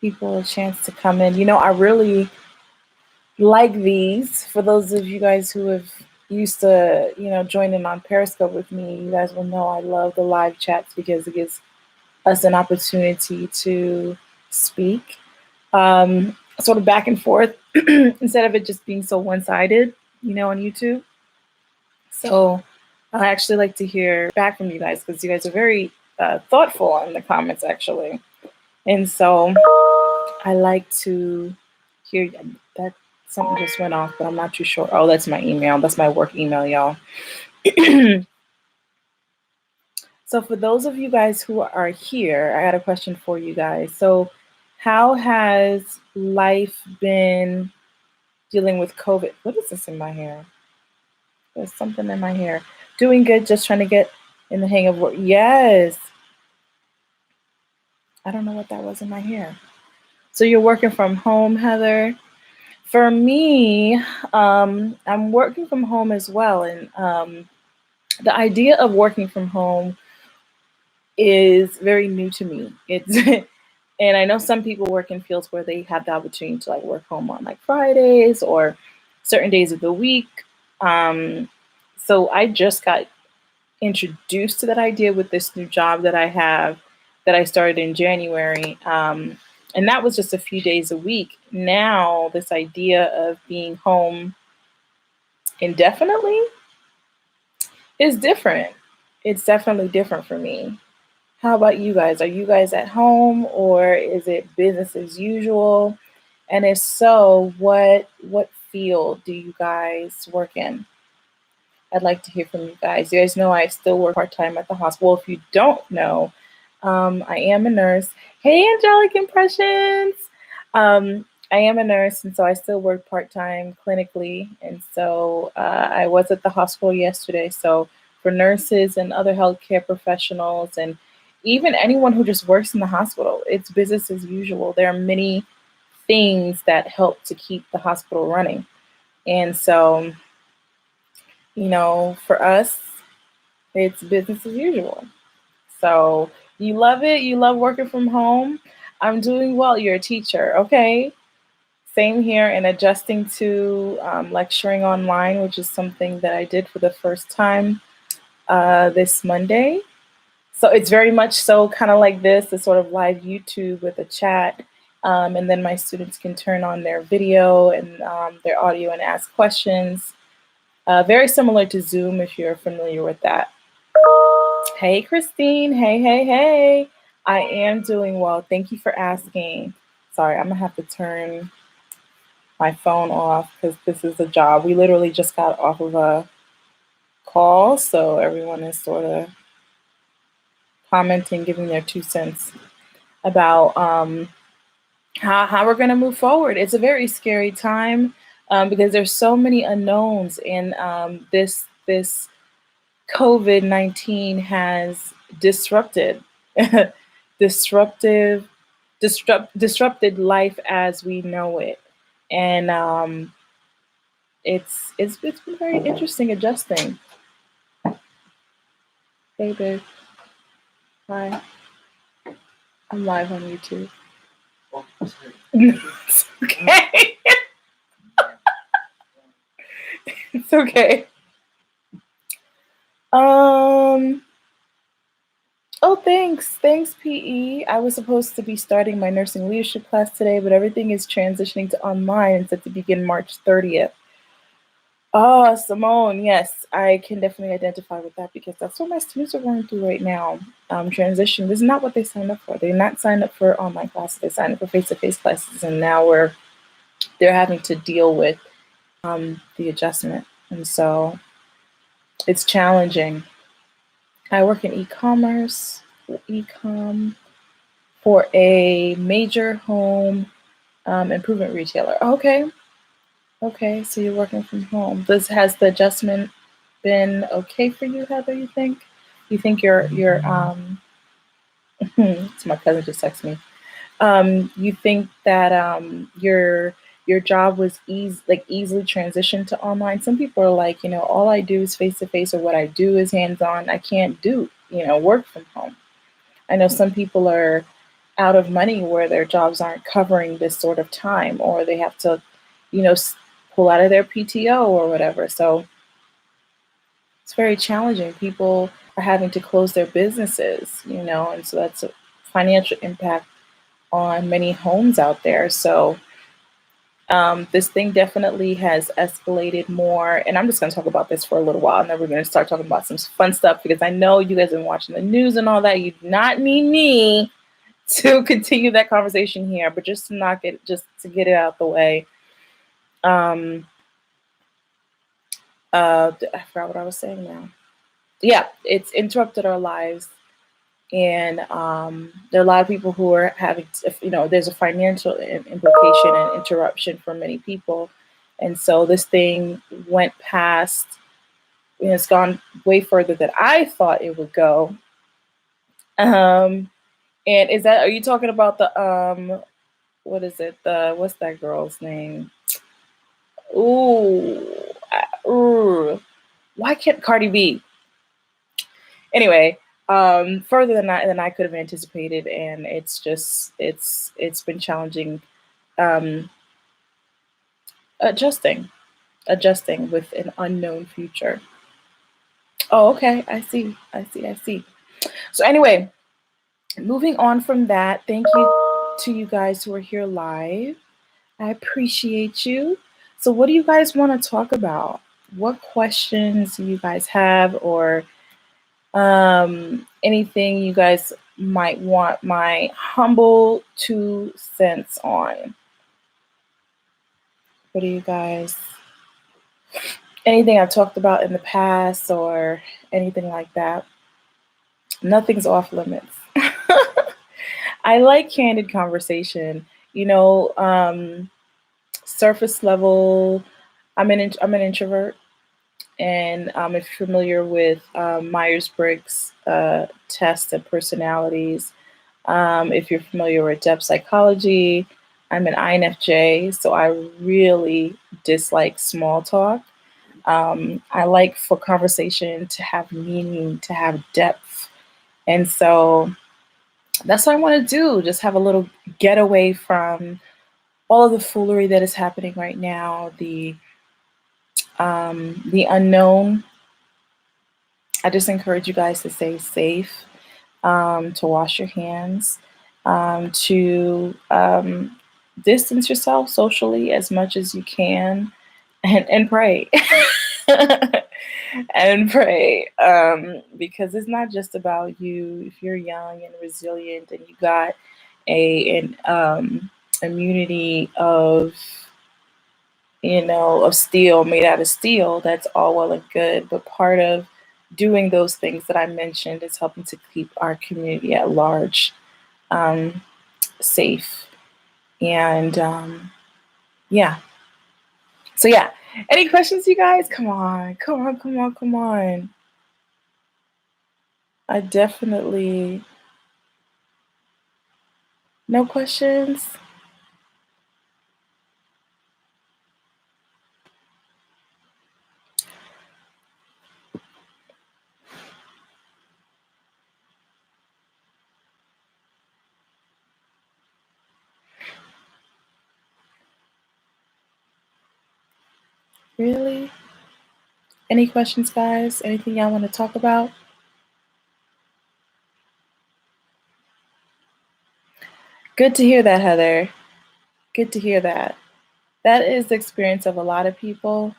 people a chance to come in. I really like these. For those of you guys who have used to, join in on Periscope with me, you guys will know I love the live chats because it gives us an opportunity to speak sort of back and forth instead of it just being so one sided, on YouTube. So I actually like to hear back from you guys because you guys are very thoughtful in the comments, actually. And so I like to hear that something just went off, but I'm not too sure. Oh, that's my email. That's my work email, y'all. So for those of you guys who are here, I got a question for you guys. So how has life been dealing with COVID? What is this in my hair? There's something in my hair. Doing good, just trying to get in the hang of work. Yes. I don't know what that was in my hair. So you're working from home, Heather? For me, I'm working from home as well. And the idea of working from home is very new to me. It's and I know some people work in fields where they have the opportunity to like work home on like Fridays or certain days of the week. So I just got introduced to that idea with this new job that I have that I started in January. And that was just a few days a week. Now, this idea of being home indefinitely is different. It's definitely different for me. How about you guys? Are you guys at home or is it business as usual? And if so, what field do you guys work in? I'd like to hear from you guys. You guys know I still work part-time at the hospital. If you don't know, I am a nurse. Hey, Angelic Impressions. I am a nurse, and so I still work part-time clinically. And so I was at the hospital yesterday. So for nurses and other healthcare professionals, and even anyone who just works in the hospital, it's business as usual. There are many things that help to keep the hospital running. And so, for us, it's business as usual. So you love it. You love working from home. I'm doing well. You're a teacher. Okay. Same here, and adjusting to lecturing online, which is something that I did for the first time this Monday. So it's very much so kind of like this, the sort of live YouTube with a chat. And then my students can turn on their video and their audio and ask questions. Very similar to Zoom if you're familiar with that. Hey, Christine. Hey, hey, hey. I am doing well. Thank you for asking. Sorry, I'm going to have to turn my phone off because this is a job. We literally just got off of a call, so everyone is sort of commenting, giving their 2 cents about how we're going to move forward. It's a very scary time because there's so many unknowns, and this COVID-19 has disrupted disrupted life as we know it, and it's been very interesting adjusting. Hey, babe. Hi. I'm live on YouTube. It's okay. It's okay. Oh, thanks, PE. I was supposed to be starting my nursing leadership class today, but everything is transitioning to online and set to begin March 30th. Oh, Simone, yes, I can definitely identify with that because that's what my students are going through right now. Transition. This is not what they signed up for. They're not signed up for online classes. They signed up for face-to-face classes, and now they're having to deal with the adjustment, and so it's challenging. I work in e-commerce, for a major home improvement retailer. Okay, so you're working from home. Has the adjustment been okay for you, Heather? You think your it's my cousin just texted me. You think that your job was easily transitioned to online? Some people are like, all I do is face to face, or what I do is hands on. I can't do work from home. I know some people are out of money where their jobs aren't covering this sort of time, or they have to, you know, pull out of their PTO or whatever. So it's very challenging. People are having to close their businesses, you know, and so that's a financial impact on many homes out there. So this thing definitely has escalated more. And I'm just going to talk about this for a little while, and then we're going to start talking about some fun stuff because I know you guys have been watching the news and all that. You do not need me to continue that conversation here, but just to knock it, just to get it out the way. Um, I forgot what I was saying now. Yeah, it's interrupted our lives, and there are a lot of people who are having, you know, there's a financial implication and interruption for many people, and so this thing went past. You know, it's gone way further than I thought it would go. And is that, are you talking about the what is it? The, what's that girl's name? Ooh, ooh. Why can't Cardi B? Anyway, further than I could have anticipated, and it's just it's been challenging, um, adjusting adjusting with an unknown future. Oh, okay, I see. So anyway, moving on from that, thank you to you guys who are here live. I appreciate you. So, what do you guys want to talk about? What questions do you guys have, or anything you guys might want my humble 2 cents on? What do you guys, anything I've talked about in the past or anything like that? Nothing's off limits. I like candid conversation. You know, surface level. I'm an introvert, and if you're familiar with Myers Briggs test of personalities, if you're familiar with depth psychology, I'm an INFJ, so I really dislike small talk. I like for conversation to have meaning, to have depth. And so that's what I want to do, just have a little getaway from all of the foolery that is happening right now, the unknown. I just encourage you guys to stay safe, to wash your hands, to distance yourself socially as much as you can, and pray. And pray, because it's not just about you. If you're young and resilient and you got an immunity of, you know, of steel, made out of steel, that's all well and good. But part of doing those things that I mentioned is helping to keep our community at large um, safe. And yeah. So, yeah. Any questions, you guys? Come on. I definitely, no questions. Really? Any questions, guys? Anything y'all want to talk about? Good to hear that, Heather. Good to hear that. That is the experience of a lot of people,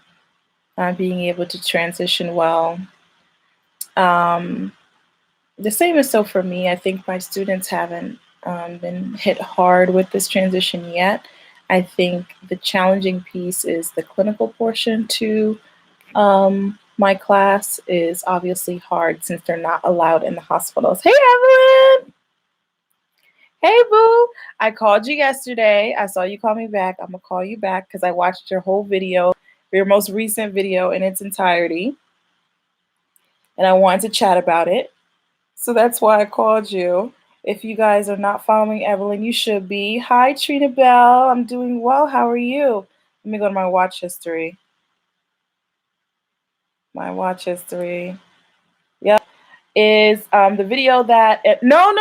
being able to transition well. Um, the same is so for me. I think my students haven't been hit hard with this transition yet. I think the challenging piece is the clinical portion to my class is obviously hard since they're not allowed in the hospitals. Hey, Evelyn! Hey, boo! I called you yesterday. I saw you call me back. I'm going to call you back because I watched your whole video, your most recent video in its entirety, and I wanted to chat about it. So that's why I called you. If you guys are not following Evelyn, you should be. Hi, Trina Bell. I'm doing well. How are you? Let me go to my watch history. My watch history. Yep. Is the video that no.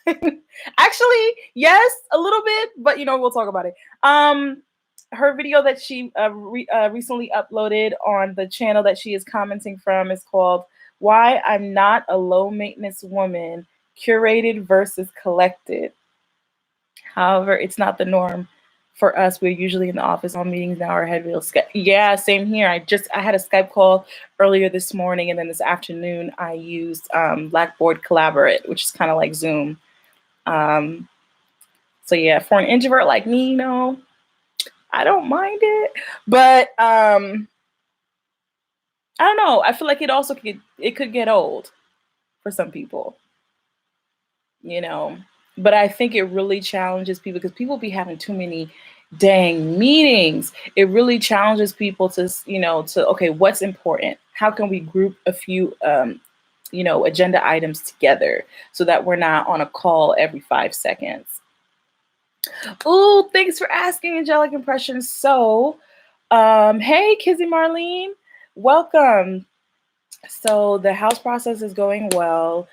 Actually, yes, a little bit, but we'll talk about it. Her video that she recently uploaded on the channel that she is commenting from is called "Why I'm Not a Low Maintenance Woman: Curated versus Collected." However, it's not the norm for us. We're usually in the office on meetings now. Our head real Skype. Yeah, same here. I had a Skype call earlier this morning, and then this afternoon I used Blackboard Collaborate, which is kind of like Zoom. Um, so yeah, for an introvert like me, I don't mind it, but I don't know. I feel like it could get old for some people, you know. But I think it really challenges people because people be having too many dang meetings. It really challenges people to okay, what's important? How can we group a few agenda items together so that we're not on a call every 5 seconds? Oh, thanks for asking, Angelic Impressions. So, hey, Kizzy Marlene, welcome. So the house process is going well.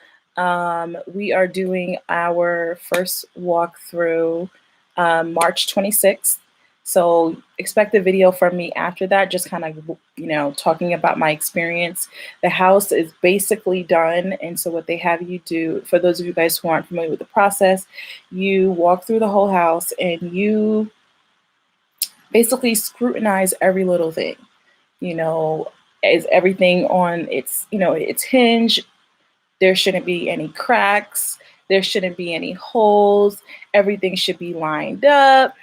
We are doing our first walkthrough March 26th. So expect a video from me after that, just kind of, talking about my experience. The house is basically done. And so what they have you do, for those of you guys who aren't familiar with the process, you walk through the whole house and you basically scrutinize every little thing. Is everything on its hinge? There shouldn't be any cracks. There shouldn't be any holes. Everything should be lined up.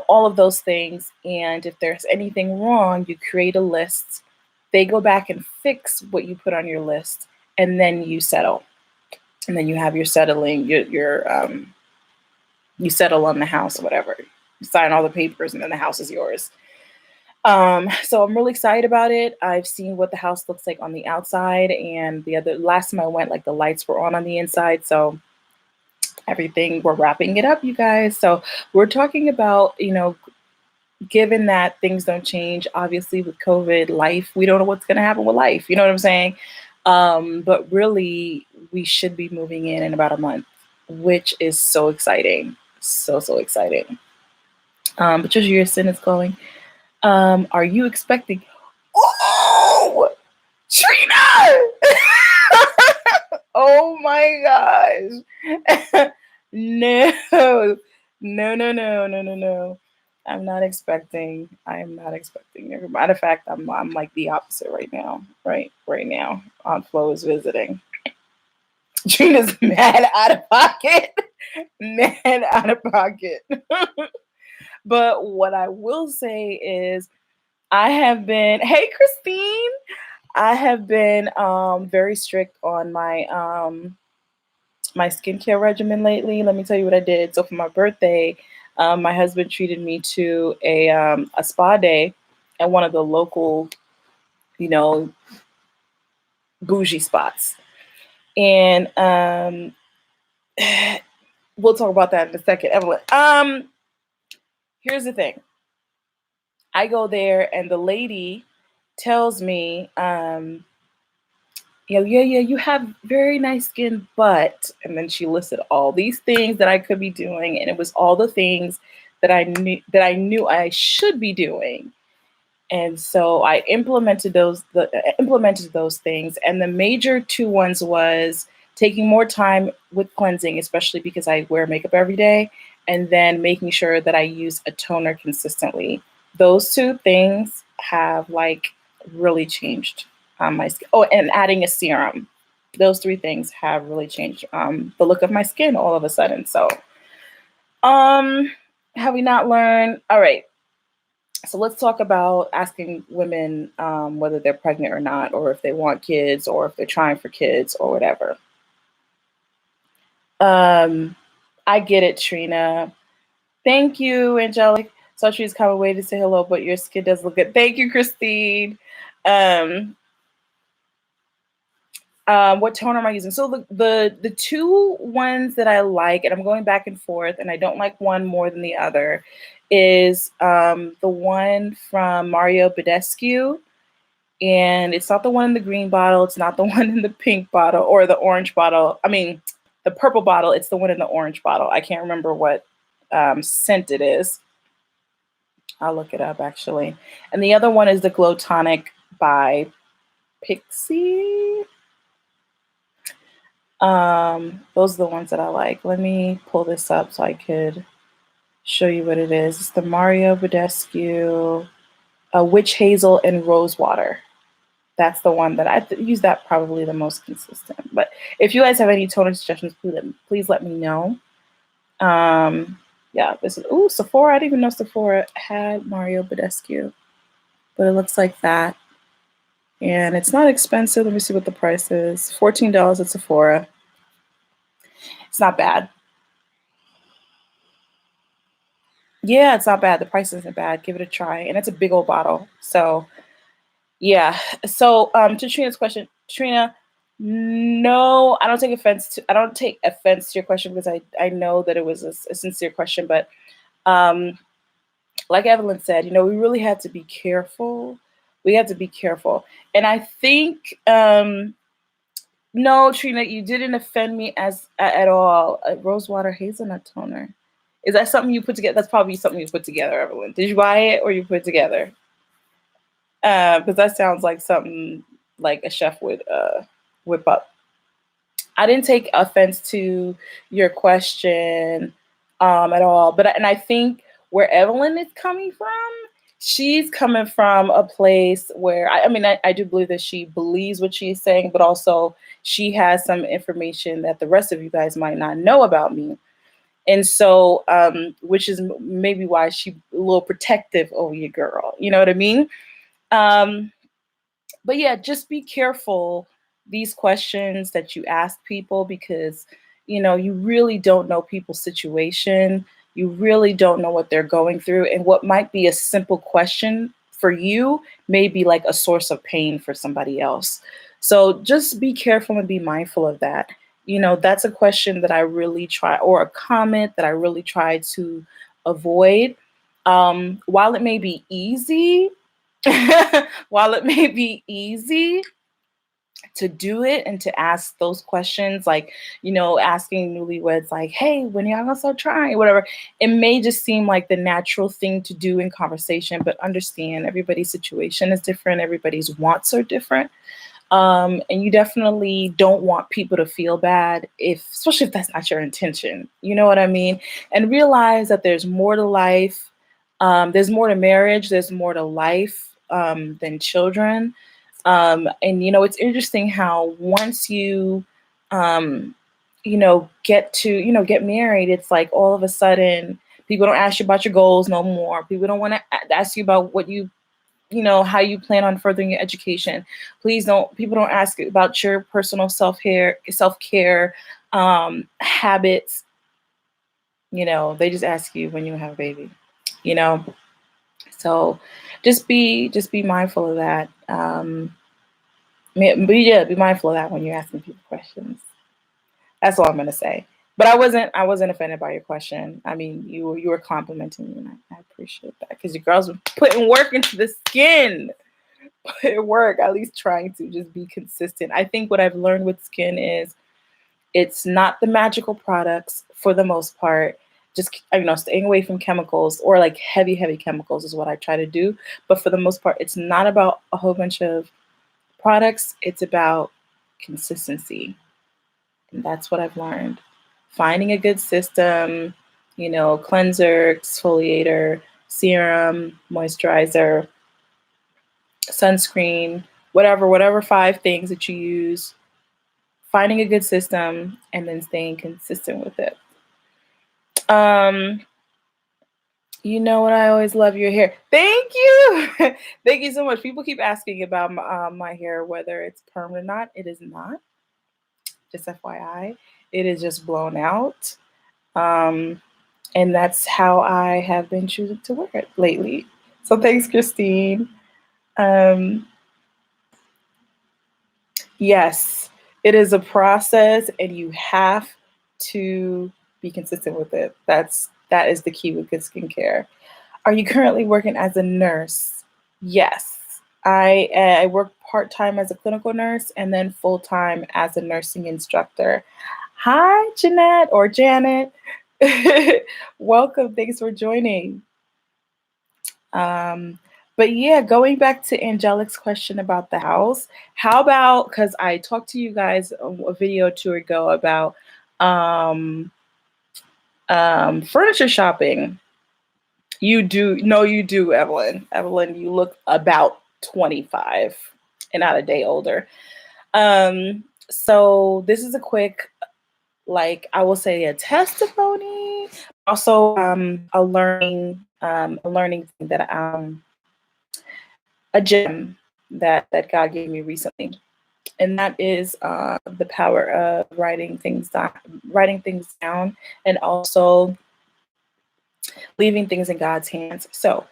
All of those things. And if there's anything wrong, you create a list. They go back and fix what you put on your list, and then you settle. And then you have your settling. You settle on the house or whatever. You sign all the papers, and then the house is yours. So I'm really excited about it. I've seen what the house looks like on the outside, and last time I went, like the lights were on the inside. So everything, we're wrapping it up, you guys. So we're talking about, given that things don't change, obviously with COVID, life, we don't know what's going to happen with life. You know what I'm saying? But really, we should be moving in about a month, which is so exciting. So exciting. Patricia, your sin is going. Are you expecting? Oh, Trina! Oh my gosh. No. No. I'm not expecting. I am not expecting. Matter of fact, I'm like the opposite right now. Right now. Aunt Flo is visiting. Trina's mad out of pocket. Mad out of pocket. But what I will say is hey Christine, I have been very strict on my my skincare regimen lately. Let me tell you what I did. So for my birthday, my husband treated me to a spa day at one of the local, bougie spots. And we'll talk about that in a second. Evelyn, here's the thing. I go there and the lady tells me, yeah, you have very nice skin, but, and then she listed all these things that I could be doing, and it was all the things that I knew I should be doing. And so I implemented those things, and the major two ones was taking more time with cleansing, especially because I wear makeup every day, and then making sure that I use a toner consistently. Those two things have really changed my skin. Oh, and adding a serum. Those three things have really changed the look of my skin all of a sudden. So, have we not learned? All right. So let's talk about asking women whether they're pregnant or not, or if they want kids, or if they're trying for kids, or whatever. I get it, Trina. Thank you, Angelic. So she's coming away to say hello, but your skin does look good. Thank you, Christine. What toner am I using? So the two ones that I like, and I'm going back and forth, and I don't like one more than the other, is the one from Mario Badescu. And it's not the one in the green bottle. It's not the one in the pink bottle or the orange bottle. I mean, the purple bottle. It's the one in the orange bottle. I can't remember what scent it is. I'll look it up actually. And the other one is the Glow Tonic by Pixie. Those are the ones that I like. Let me pull this up so I could show you what it is. It's the Mario Badescu Witch Hazel and Rose Water. That's the one that I use that probably the most consistent. But if you guys have any toner suggestions, please let me know. Yeah, this is Sephora. I didn't even know Sephora had Mario Badescu, but it looks like that. And it's not expensive. Let me see what the price is. $14 at Sephora. It's not bad. Yeah, it's not bad. The price isn't bad. Give it a try. And it's a big old bottle. So yeah. So to Trina's question, Trina, no, I don't take offense to your question because I know that it was a sincere question, but um like Evelyn said, we really have to be careful. We have to be careful. And I think no, Trina, you didn't offend me at all. Rosewater hazelnut toner. Is that something you put together? That's probably something you put together, Evelyn. Did you buy it or you put it together? Because that sounds like something like a chef would whip up. I didn't take offense to your question at all, and I think where Evelyn is coming from, she's coming from a place where I mean I do believe that she believes what she's saying, but also she has some information that the rest of you guys might not know about me, and so which is maybe why she's a little protective over your girl. You know what I mean? Um, but yeah, just be careful these questions that you ask people because you really don't know people's situation. You really don't know what they're going through, and what might be a simple question for you may be like a source of pain for somebody else. So just be careful and be mindful of that. That's a question that I really try, or a comment that I really try to avoid. While it may be easy, while it may be easy to do it and to ask those questions, like, asking newlyweds, like, hey, when y'all gonna start trying, whatever, it may just seem like the natural thing to do in conversation, but understand everybody's situation is different, everybody's wants are different. And you definitely don't want people to feel bad especially if that's not your intention. You know what I mean? And realize that there's more to life. There's more to marriage. There's more to life than children. And it's interesting how once um, get married, it's like all of a sudden people don't ask you about your goals no more. People don't want to ask you about what how you plan on furthering your education. People don't ask about your personal self-care habits. They just ask you when you have a baby, you know? So just be mindful of that. But yeah, be mindful of that when you're asking people questions. That's all I'm gonna say. But I wasn't offended by your question. I mean, you were complimenting me, and I appreciate that because your girls were putting work into the skin. Put work, at least trying to just be consistent. I think what I've learned with skin is it's not the magical products for the most part. Just staying away from chemicals or like heavy chemicals is what I try to do. But for the most part, it's not about a whole bunch of products. It's about consistency. And that's what I've learned. Finding a good system, cleanser, exfoliator, serum, moisturizer, sunscreen, whatever 5 things that you use, finding a good system and then staying consistent with it. You know what? I always love your hair. Thank you. Thank you so much. People keep asking about my hair, whether it's perm or not. It is not. Just FYI. It is just blown out. And that's how I have been choosing to wear it lately. So thanks, Christine. Yes, it is a process and you have to be consistent with it. That is the key with good skincare. Are you currently working as a nurse? Yes. I work part-time as a clinical nurse and then full-time as a nursing instructor. Hi, Jeanette or Janet. Welcome. Thanks for joining. Um, but yeah, going back to Angelic's question about the house, how about because I talked to you guys a video or two ago about um, furniture shopping. You do, no, you do, Evelyn. Evelyn, you look about 25 and not a day older. So this is a quick, like I will say, a testimony, also a learning thing that a gem that God gave me recently, and that is the power of writing things down, and also leaving things in God's hands. So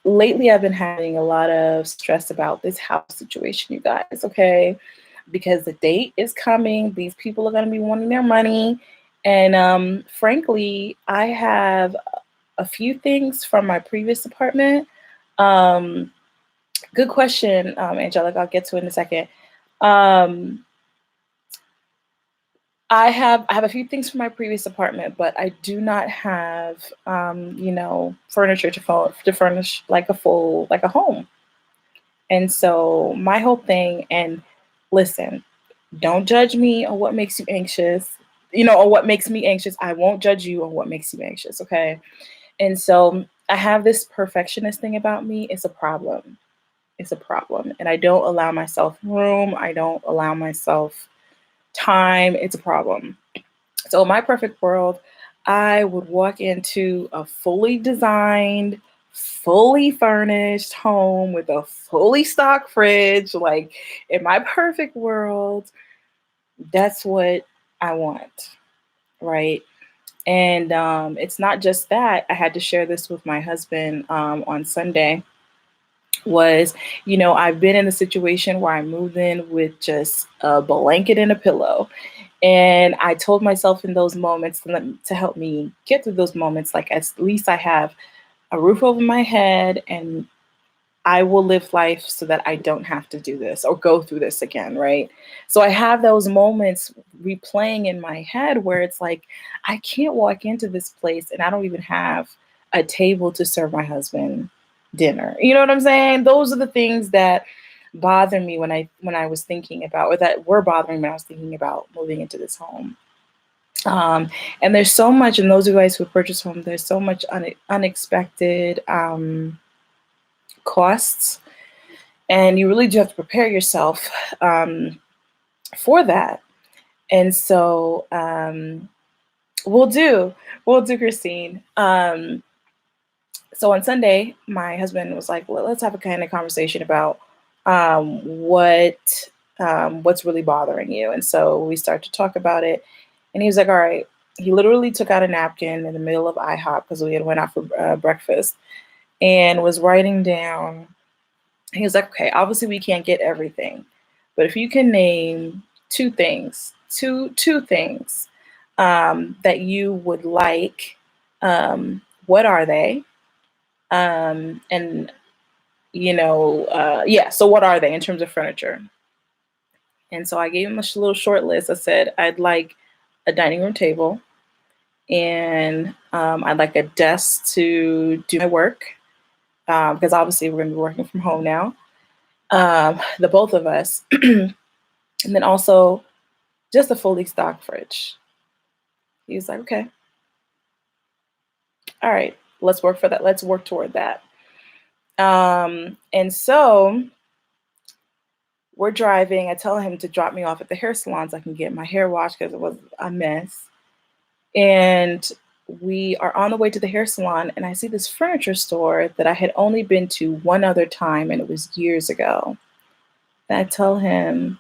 lately I've been having a lot of stress about this house situation, you guys, okay? Because the date is coming, these people are going to be wanting their money. And frankly, I have a few things from my previous apartment. Um, Good question, Angelica. I'll get to it in a second. Um, I have a few things from my previous apartment, but I do not have furniture to furnish like a full like a home. And so my whole thing, and listen, don't judge me on what makes you anxious, or what makes me anxious. I won't judge you on what makes you anxious, okay? And so I have this perfectionist thing about me. It's a problem. It's a problem. And I don't allow myself room. I don't allow myself time. It's a problem. So in my perfect world, I would walk into a fully designed, fully furnished home with a fully stocked fridge. Like in my perfect world, that's what I want, right? And it's not just that. I had to share this with my husband on Sunday. Was, I've been in a situation where I moved in with just a blanket and a pillow. And I told myself in those moments to help me get through those moments, like at least I have a roof over my head and I will live life so that I don't have to do this or go through this again, right? So I have those moments replaying in my head where it's like, I can't walk into this place and I don't even have a table to serve my husband dinner. You know what I'm saying? Those are the things that bother me when I was thinking about, or that were bothering me when I was thinking about moving into this home. And there's so much, and those of you guys who purchase home, there's so much unexpected costs, and you really do have to prepare yourself for that. And so we'll do, Christine. So on Sunday, my husband was like, let's have a kind of conversation about what's really bothering you. And so we started to talk about it. And he was like, all right. He literally took out a napkin in the middle of IHOP because we had went out for breakfast and was writing down. He was like, okay, obviously we can't get everything, but if you can name two things that you would like, what are they? And yeah. So what are they in terms of furniture? And so I gave him a little short list. I said I'd like a dining room table, and I'd like a desk to do my work because obviously we're going to be working from home now, the both of us, and then also just a fully stocked fridge. He was like, okay, all right, let's work for that. Let's work toward that. And so we're driving. I tell him to drop me off at the hair salon so I can get my hair washed because it was a mess. And we are on the way to the hair salon, and I see this furniture store that I had only been to one other time, and it was years ago. And I tell him,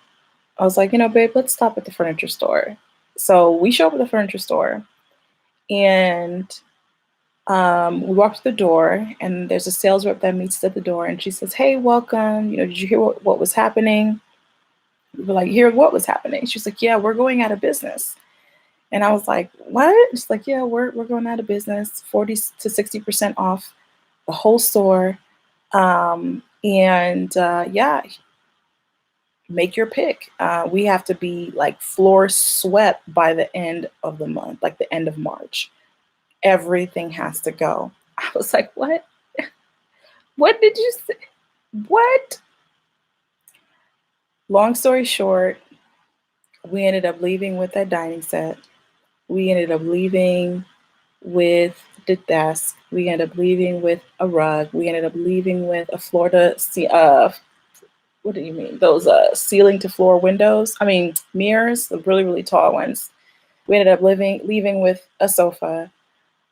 I was like, babe, let's stop at the furniture store. So we show up at the furniture store, and we walk to the door, and there's a sales rep that meets us at the door, and she says, hey, welcome. Did you hear what was happening? We were like, hear what was happening? She's like, yeah, we're going out of business. And I was like, what? She's like, yeah, we're going out of business, 40 to 60% off the whole store. And yeah. make your pick. We have to be like floor swept by the end of the month, like the end of March. Everything has to go. I was like, what? What did you say? What? Long story short, we ended up leaving with that dining set. We ended up leaving with the desk. We ended up leaving with a rug. We ended up leaving with a floor to see. What do you mean? Those ceiling to floor windows. I mean mirrors, the really really tall ones. We ended up leaving with a sofa.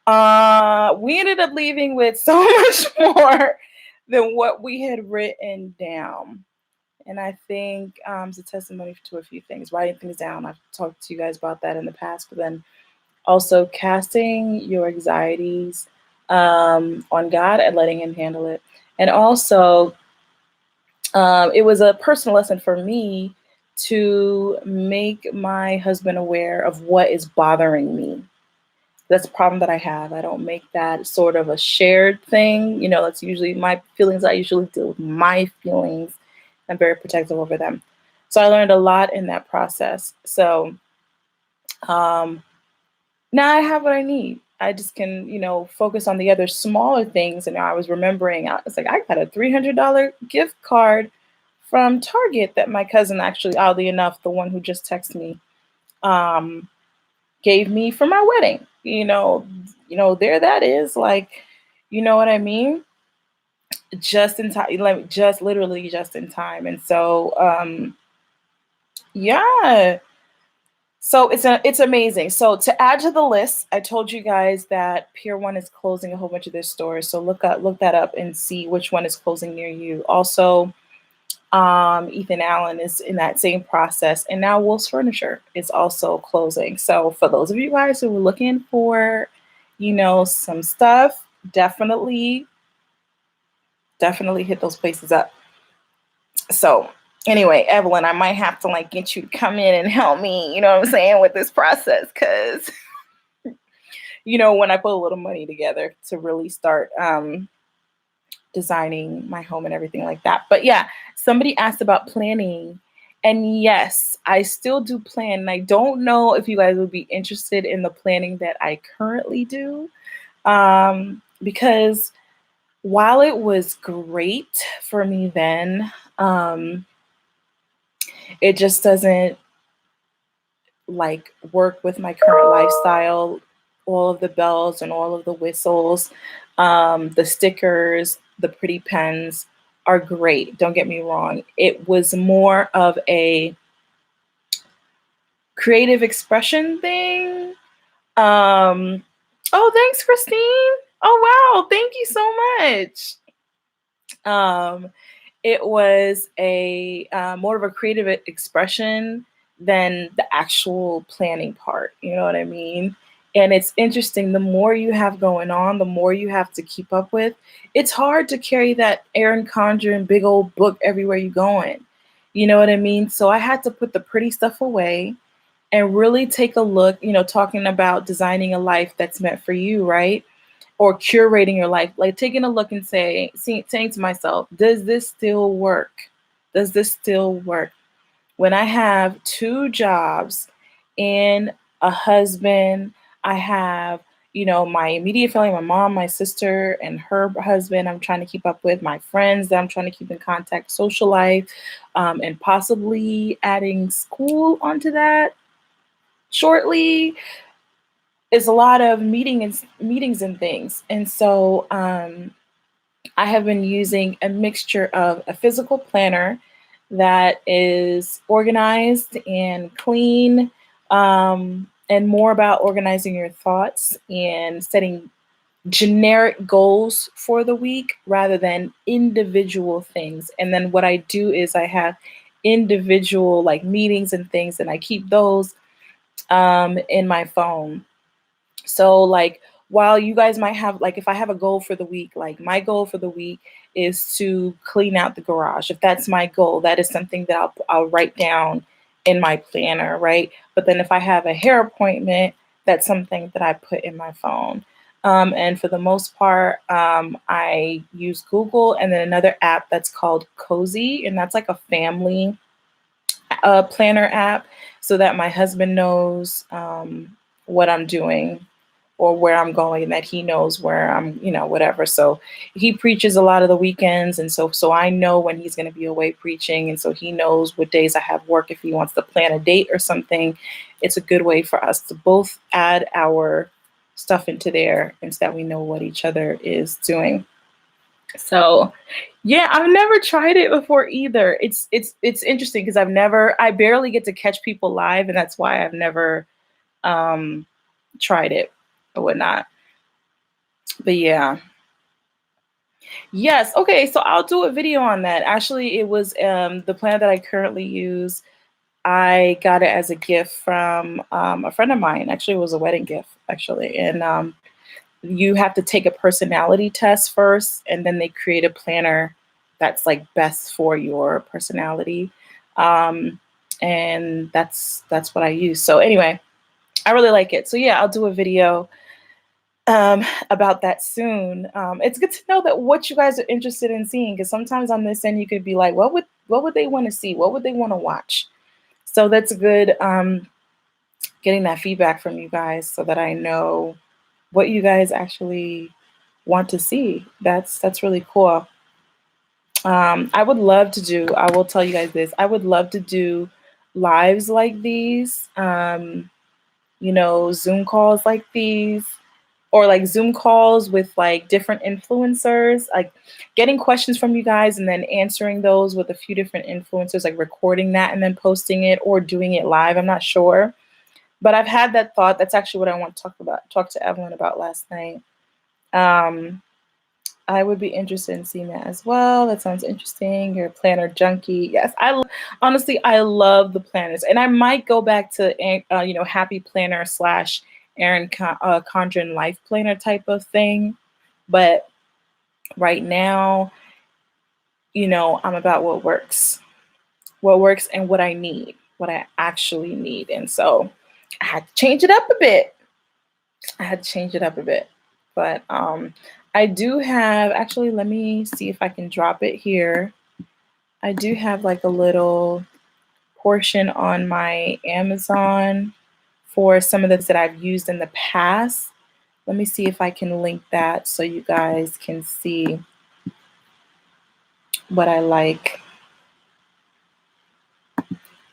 We ended up leaving with so much more than what we had written down. And I think it's a testimony to a few things. Writing things down. I've talked to you guys about that in the past, but then also casting your anxieties on God and letting Him handle it. And also, it was a personal lesson for me to make my husband aware of what is bothering me. That's a problem that I have. I don't make that sort of a shared thing. That's usually my feelings. I usually deal with my feelings. I'm very protective over them. So I learned a lot in that process. So um, now I have what I need. I just can, focus on the other smaller things. And I was remembering, I was like, I got a $300 gift card from Target that my cousin, actually, oddly enough, the one who just texted me, um, gave me for my wedding. There that is, like, you know what I mean? Just in time, like just literally just in time. And so, yeah. So it's amazing. So to add to the list, I told you guys that Pier One is closing a whole bunch of their stores. So look that up and see which one is closing near you. Also, Ethan Allen is in that same process, and now Wolf's Furniture is also closing. So for those of you guys who were looking for, some stuff, definitely hit those places up. So anyway, Evelyn, I might have to like get you to come in and help me, you know what I'm saying, with this process, because when I put a little money together to really start designing my home and everything like that. But yeah, somebody asked about planning. And yes, I still do plan. And I don't know if you guys would be interested in the planning that I currently do. Because while it was great for me then, it just doesn't like work with my current lifestyle. All of the bells and all of the whistles, the stickers, the pretty pens are great. Don't get me wrong. It was more of a creative expression thing. Oh, thanks, Christine. Oh, wow. Thank you so much. It was a more of a creative expression than the actual planning part. You know what I mean? And it's interesting. The more you have going on, the more you have to keep up with. It's hard to carry that Aaron Conjuring big old book everywhere you're going. You know what I mean? So I had to put the pretty stuff away and really take a look, talking about designing a life that's meant for you, right? Or curating your life, like taking a look and saying to myself, does this still work? Does this still work? When I have two jobs and a husband, I have, my immediate family, my mom, my sister, and her husband, I'm trying to keep up with, my friends that I'm trying to keep in contact, social life, and possibly adding school onto that shortly. It's a lot of meetings and things. And so I have been using a mixture of a physical planner that is organized and clean, and more about organizing your thoughts and setting generic goals for the week rather than individual things. And then what I do is I have individual like meetings and things, and I keep those in my phone. So like while you guys might have, like, if I have a goal for the week, like my goal for the week is to clean out the garage. If that's my goal, that is something that I'll write down in my planner, right? But then if I have a hair appointment, that's something that I put in my phone. And for the most part, I use Google and then another app that's called Cozy, and that's like a family. a planner app so that my husband knows what I'm doing or where I'm going, and that he knows where I'm, whatever. So he preaches a lot of the weekends, and so I know when he's going to be away preaching, and so he knows what days I have work. If he wants to plan a date or something, it's a good way for us to both add our stuff into there, and so that we know what each other is doing. So yeah, I've never tried it before either. It's interesting because I barely get to catch people live, and that's why I've never um tried it or whatnot. But yeah. Yes. Okay. So I'll do a video on that. Actually, it was the plan that I currently use. I got it as a gift from a friend of mine. Actually, it was a wedding gift, actually. And you have to take a personality test first, and then they create a planner that's like best for your personality. Um, and that's what I use. So anyway, I really like it. So yeah, I'll do a video about that soon. It's good to know that what you guys are interested in seeing, because sometimes on this end you could be like, what would they want to see? What would they want to watch? So that's good. Getting that feedback from you guys so that I know what you guys actually want to see. That's really cool. I would love to do. I will tell you guys this. I would love to do lives like these. Zoom calls like these, or like Zoom calls with like different influencers, like getting questions from you guys and then answering those with a few different influencers, like recording that and then posting it or doing it live. I'm not sure, but I've had that thought. That's actually what I want to talk to Evelyn about last night. Um, I would be interested in seeing that as well. That sounds interesting. You're a planner junkie. Yes, honestly, I love the planners, and I might go back to Happy Planner slash Erin Condren Life Planner type of thing. But right now, I'm about what works, and what I need, what I actually need, and so I had to change it up a bit. But I do have, actually, let me see if I can drop it here. I do have like a little portion on my Amazon for some of this that I've used in the past. Let me see if I can link that so you guys can see what I like.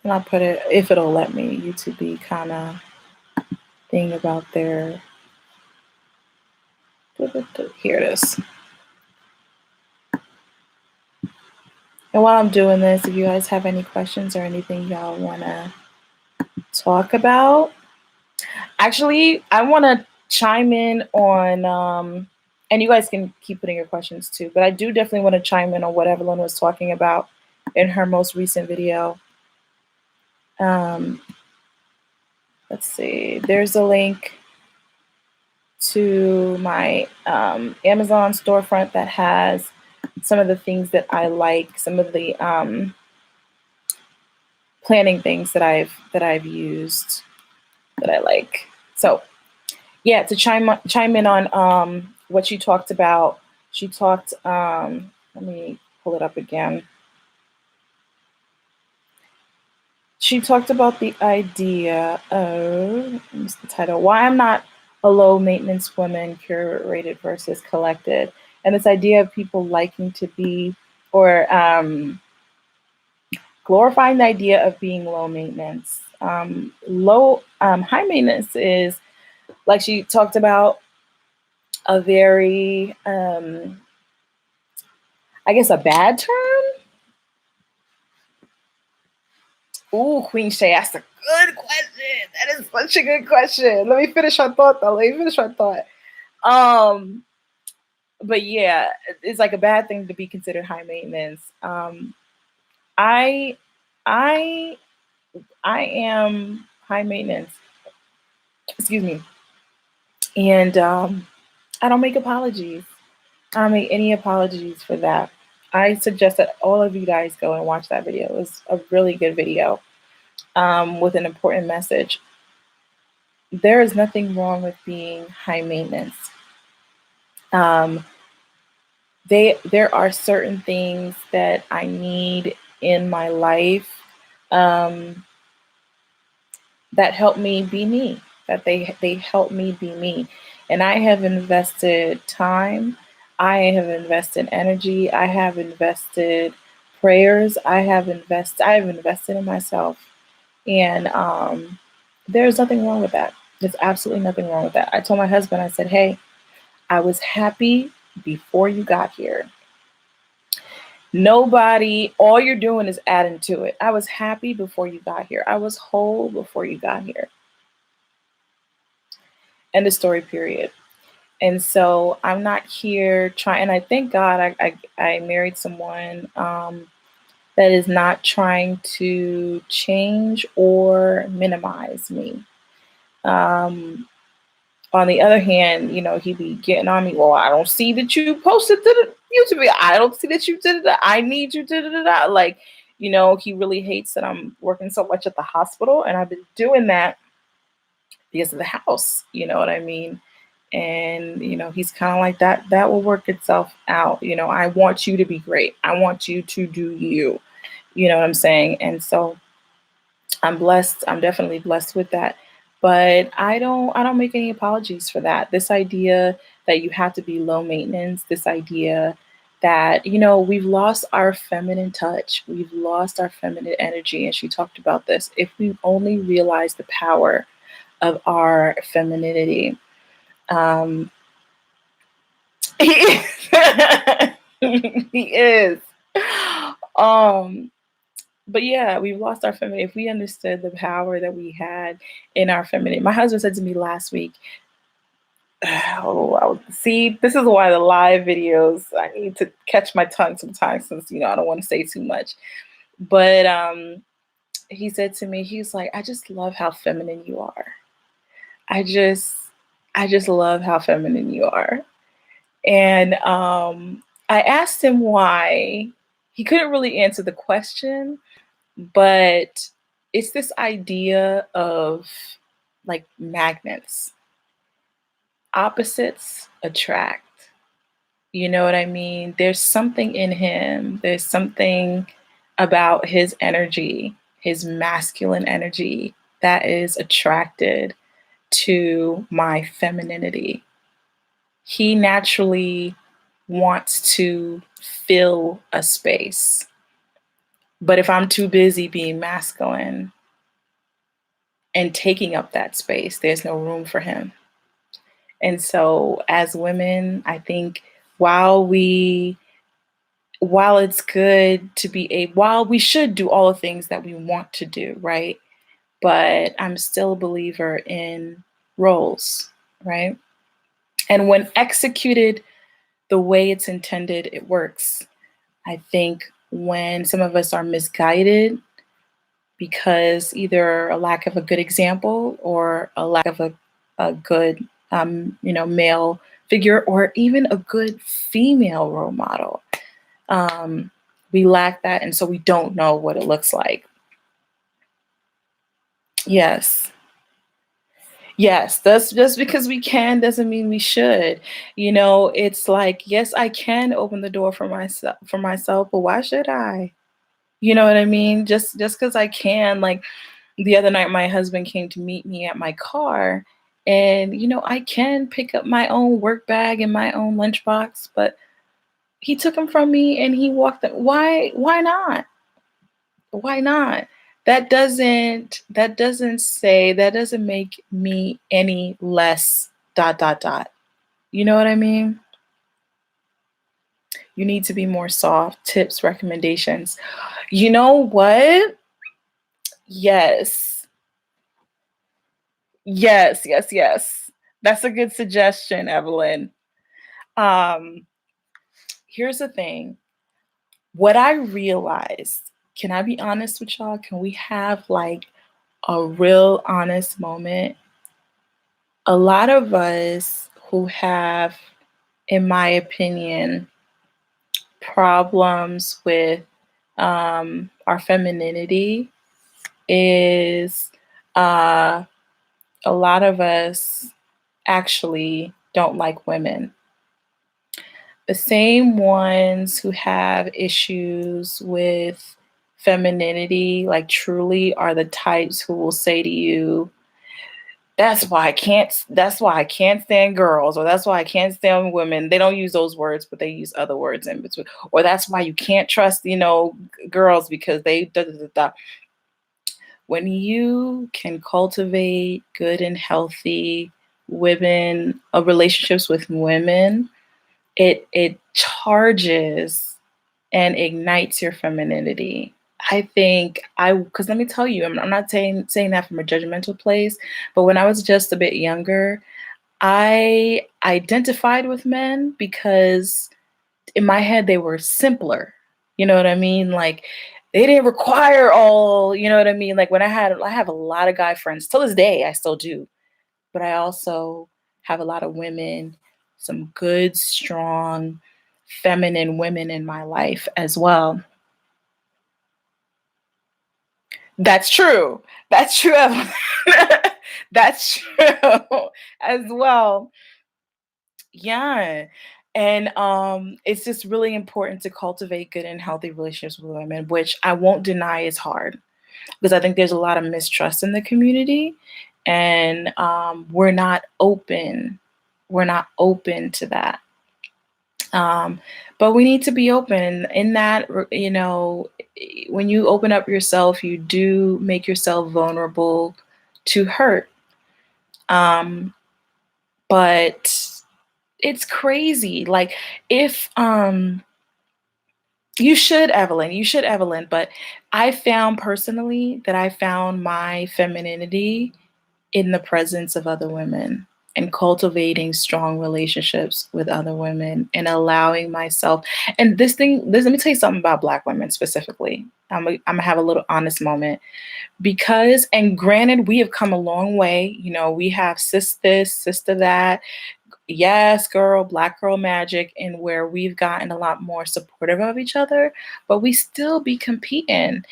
And I'll put it, if it'll let me, YouTube kind of thing about their, here it is. And while I'm doing this, if you guys have any questions or anything y'all want to talk about, actually, I want to chime in on, and you guys can keep putting your questions too, but I do definitely want to chime in on what Evelyn was talking about in her most recent video. Let's see, there's a link to my Amazon storefront that has some of the things that I like, some of the planning things that I've used that I like. So yeah, to chime in on what she talked about. She talked. Let me pull it up again. She talked about the idea of, what's the title? Why I'm not a low maintenance woman, curated versus collected, and this idea of people liking to be, or glorifying the idea of being low maintenance. High maintenance is, like she talked about, a very, I guess, a bad term. Ooh, Queen Shay asked a good question. That is such a good question. Let me finish her thought, though. Um, but yeah, it's like a bad thing to be considered high maintenance. I, I, I am high maintenance. Excuse me, and I don't make apologies. I don't make any apologies for that. I suggest that all of you guys go and watch that video. It was a really good video with an important message. There is nothing wrong with being high maintenance. Um, there are certain things that I need in my life, um, that helped me be me. That they helped me be me, and I have invested time. I have invested energy. I have invested prayers. I have invested in myself, and there's nothing wrong with that. There's absolutely nothing wrong with that. I told my husband, I said, "Hey, I was happy before you got here. Nobody, all you're doing is adding to it. I was happy before you got here. I was whole before you got here." End of story, period. And so I'm not here trying, and I thank God I married someone that is not trying to change or minimize me. Um, on the other hand, he'd be getting on me. Well, I don't see that you posted to the YouTube. I don't see that you did it. I need you to da. Like, he really hates that I'm working so much at the hospital, and I've been doing that because of the house. You know what I mean? And he's kind of like that will work itself out. I want you to be great. I want you to do you. You know what I'm saying? And so I'm blessed. I'm definitely blessed with that. But I don't make any apologies for that. This idea that you have to be low maintenance, this idea that, we've lost our feminine touch, we've lost our feminine energy. And she talked about this. If we only realize the power of our femininity. Um, he is. He is. Um, but yeah, we've lost our feminine. If we understood the power that we had in our feminine, my husband said to me last week, "Oh, see, this is why the live videos, I need to catch my tongue sometimes since I don't want to say too much." But he said to me, he's like, "I just love how feminine you are. I just, I just love how feminine you are." And I asked him why. He couldn't really answer the question, but it's this idea of like magnets, opposites attract. You know what I mean? There's something in him, there's something about his energy, his masculine energy, that is attracted to my femininity. He naturally wants to fill a space. But if I'm too busy being masculine and taking up that space, there's no room for him. And so as women, I think while we while it's good to be a while we should do all the things that we want to do, right? But I'm still a believer in roles, right? And when executed the way it's intended, it works. I think when some of us are misguided because either a lack of a good example or a lack of a good, male figure or even a good female role model, we lack that. And so we don't know what it looks like. Yes. Yes, that's just because we can doesn't mean we should. It's like, yes, I can open the door for myself, but why should I? You know what I mean? Just because I can. Like the other night, my husband came to meet me at my car, and I can pick up my own work bag and my own lunchbox, but he took them from me and he walked them. Why not? Why not? That doesn't make me any less dot dot dot. You know what I mean? You need to be more soft. Tips, recommendations. You know what? Yes. Yes, yes, yes. That's a good suggestion, Evelyn. Um, Here's the thing. What I realized, can I be honest with y'all? Can we have like a real honest moment? A lot of us who have, in my opinion, problems with our femininity is uh, a lot of us actually don't like women. The same ones who have issues with femininity, like truly, are the types who will say to you, that's why I can't stand girls, or that's why I can't stand women. They don't use those words, but they use other words in between. Or that's why you can't trust, girls because they da, da, da, da. When you can cultivate good and healthy relationships with women, it charges and ignites your femininity. I think because let me tell you, I'm not saying that from a judgmental place, but when I was just a bit younger, I identified with men because in my head they were simpler. You know what I mean? Like they didn't require all, you know what I mean? Like I have a lot of guy friends till this day, I still do, but I also have a lot of women, some good, strong, feminine women in my life as well. That's true. That's true. That's true as well. Yeah. And it's just really important to cultivate good and healthy relationships with women, which I won't deny is hard because I think there's a lot of mistrust in the community, and we're not open. We're not open to that. Um, but we need to be open in that, when you open up yourself, you do make yourself vulnerable to hurt. Um, but it's crazy. Like if you should, Evelyn, but I found personally that I found my femininity in the presence of other women and cultivating strong relationships with other women and allowing myself. And let me tell you something about Black women specifically. I'm gonna have a little honest moment because, and granted, we have come a long way. We have sis this, sister that, yes, girl, Black girl magic, and where we've gotten a lot more supportive of each other, but we still be competing.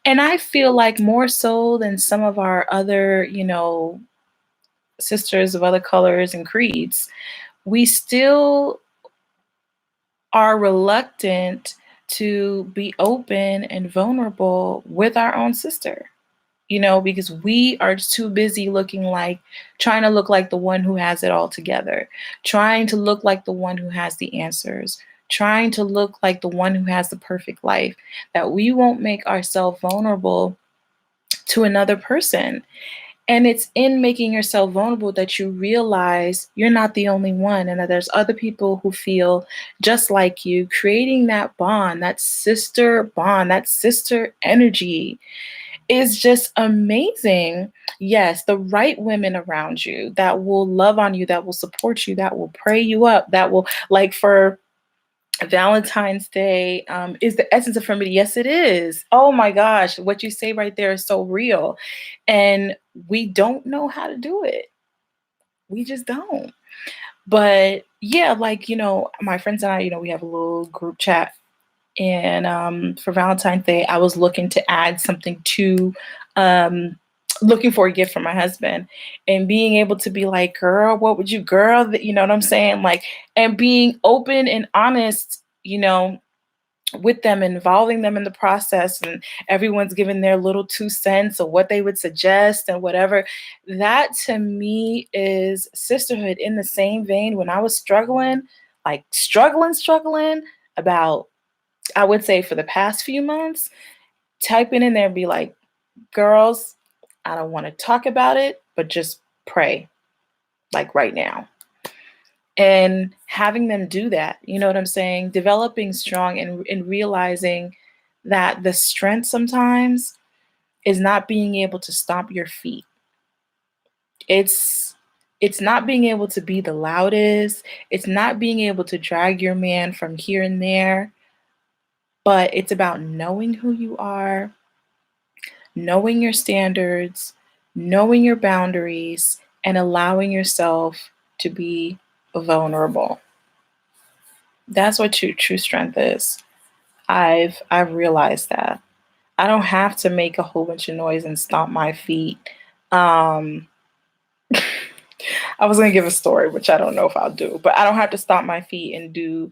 And I feel like more so than some of our other, sisters of other colors and creeds, we still are reluctant to be open and vulnerable with our own sister, because we are too busy trying to look like the one who has it all together, trying to look like the one who has the answers, trying to look like the one who has the perfect life, that we won't make ourselves vulnerable to another person. And it's in making yourself vulnerable that you realize you're not the only one and that there's other people who feel just like you, creating that bond, that sister bond, that sister energy is just amazing. Yes, the right women around you that will love on you, that will support you, that will pray you up, that will, like, for Valentine's Day, is the essence of femininity. Yes, it is. Oh my gosh, what you say right there is so real. And we don't know how to do it. We just don't. But yeah, like, my friends and I, we have a little group chat. And for Valentine's Day, I was looking to add something to, looking for a gift for my husband, and being able to be like, girl, what would you, girl, you know what I'm saying? Like, and being open and honest, with them, involving them in the process, and everyone's giving their little 2 cents of what they would suggest and whatever. That to me is sisterhood. In the same vein, when I was struggling, like struggling about, I would say for the past few months, typing in there, be like, girls, I don't want to talk about it, but just pray, like right now. And having them do that, you know what I'm saying? Developing strong and realizing that the strength sometimes is not being able to stomp your feet. It's not being able to be the loudest. It's not being able to drag your man from here and there, but it's about knowing who you are, knowing your standards, knowing your boundaries, and allowing yourself to be vulnerable. That's what true strength is. I've realized that. I don't have to make a whole bunch of noise and stomp my feet. Um, I was gonna give a story, which I don't know if I'll do, but I don't have to stomp my feet and do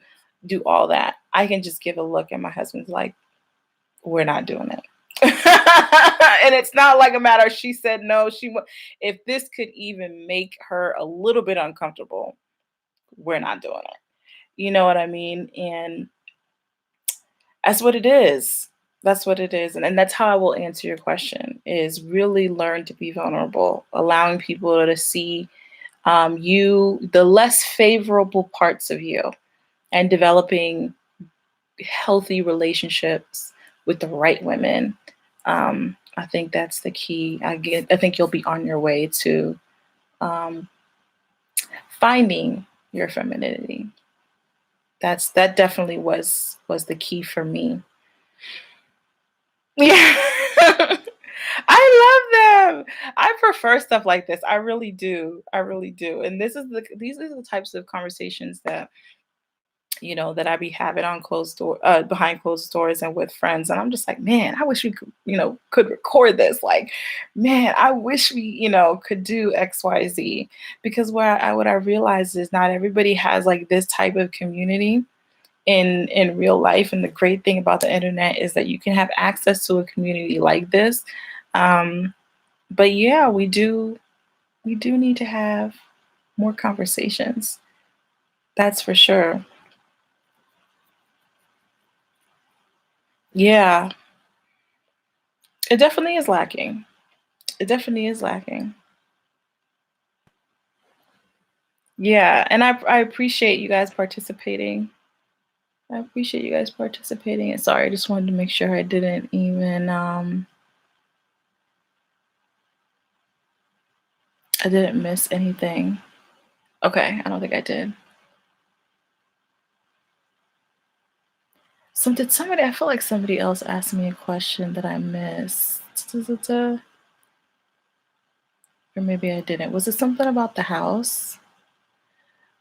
all that. I can just give a look, and my husband's like, "We're not doing it." And it's not like a matter of she said no, if this could even make her a little bit uncomfortable, we're not doing it. You know what I mean? And that's what it is. That's what it is. And that's how I will answer your question is really learn to be vulnerable, allowing people to see the less favorable parts of you and developing healthy relationships with the right women. I think that's the key. I think you'll be on your way to um, finding your femininity. That definitely was the key for me. Yeah. I love them. I prefer stuff like this. I really do. I really do. And these are the types of conversations that that I be having on behind closed doors and with friends. And I'm just like, man, I wish we could, could record this. Like, man, I wish we, could do X, Y, Z. Because what I realized is not everybody has like this type of community in real life. And the great thing about the internet is that you can have access to a community like this. But yeah, we do need to have more conversations. That's for sure. Yeah, it definitely is lacking. It definitely is lacking. Yeah, and I appreciate you guys participating. I appreciate you guys participating. And sorry, I just wanted to make sure I didn't miss anything. Okay, I don't think I did. Did somebody? I feel like somebody else asked me a question that I missed. Or maybe I didn't. Was it something about the house?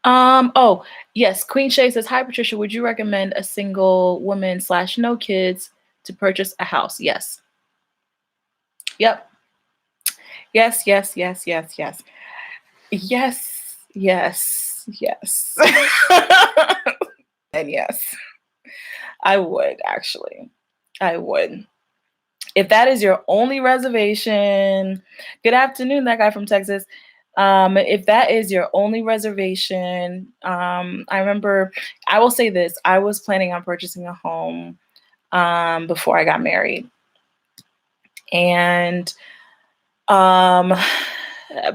Oh, yes. Queen Shay says, "Hi Patricia, would you recommend a single woman slash no kids to purchase a house?" Yes. Yep. Yes, yes, yes, yes, yes. Yes, yes, yes. And yes, I would actually. I would. If that is your only reservation, good afternoon, that guy from Texas. If that is your only reservation, I remember, I will say this, I was planning on purchasing a home before I got married. And um,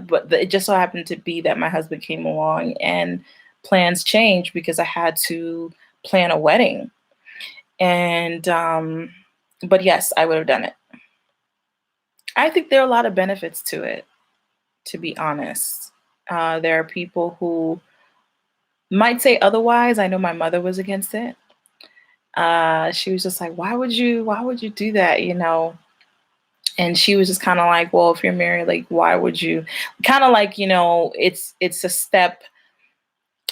but it just so happened to be that my husband came along and plans changed because I had to plan a wedding. And but yes, I would have done it. I think there are a lot of benefits to it, to be honest. There are people who might say otherwise. I know my mother was against it. She was just like, why would you do that? And she was just kind of like, well, if you're married, like, why would you? Kind of like, it's a step.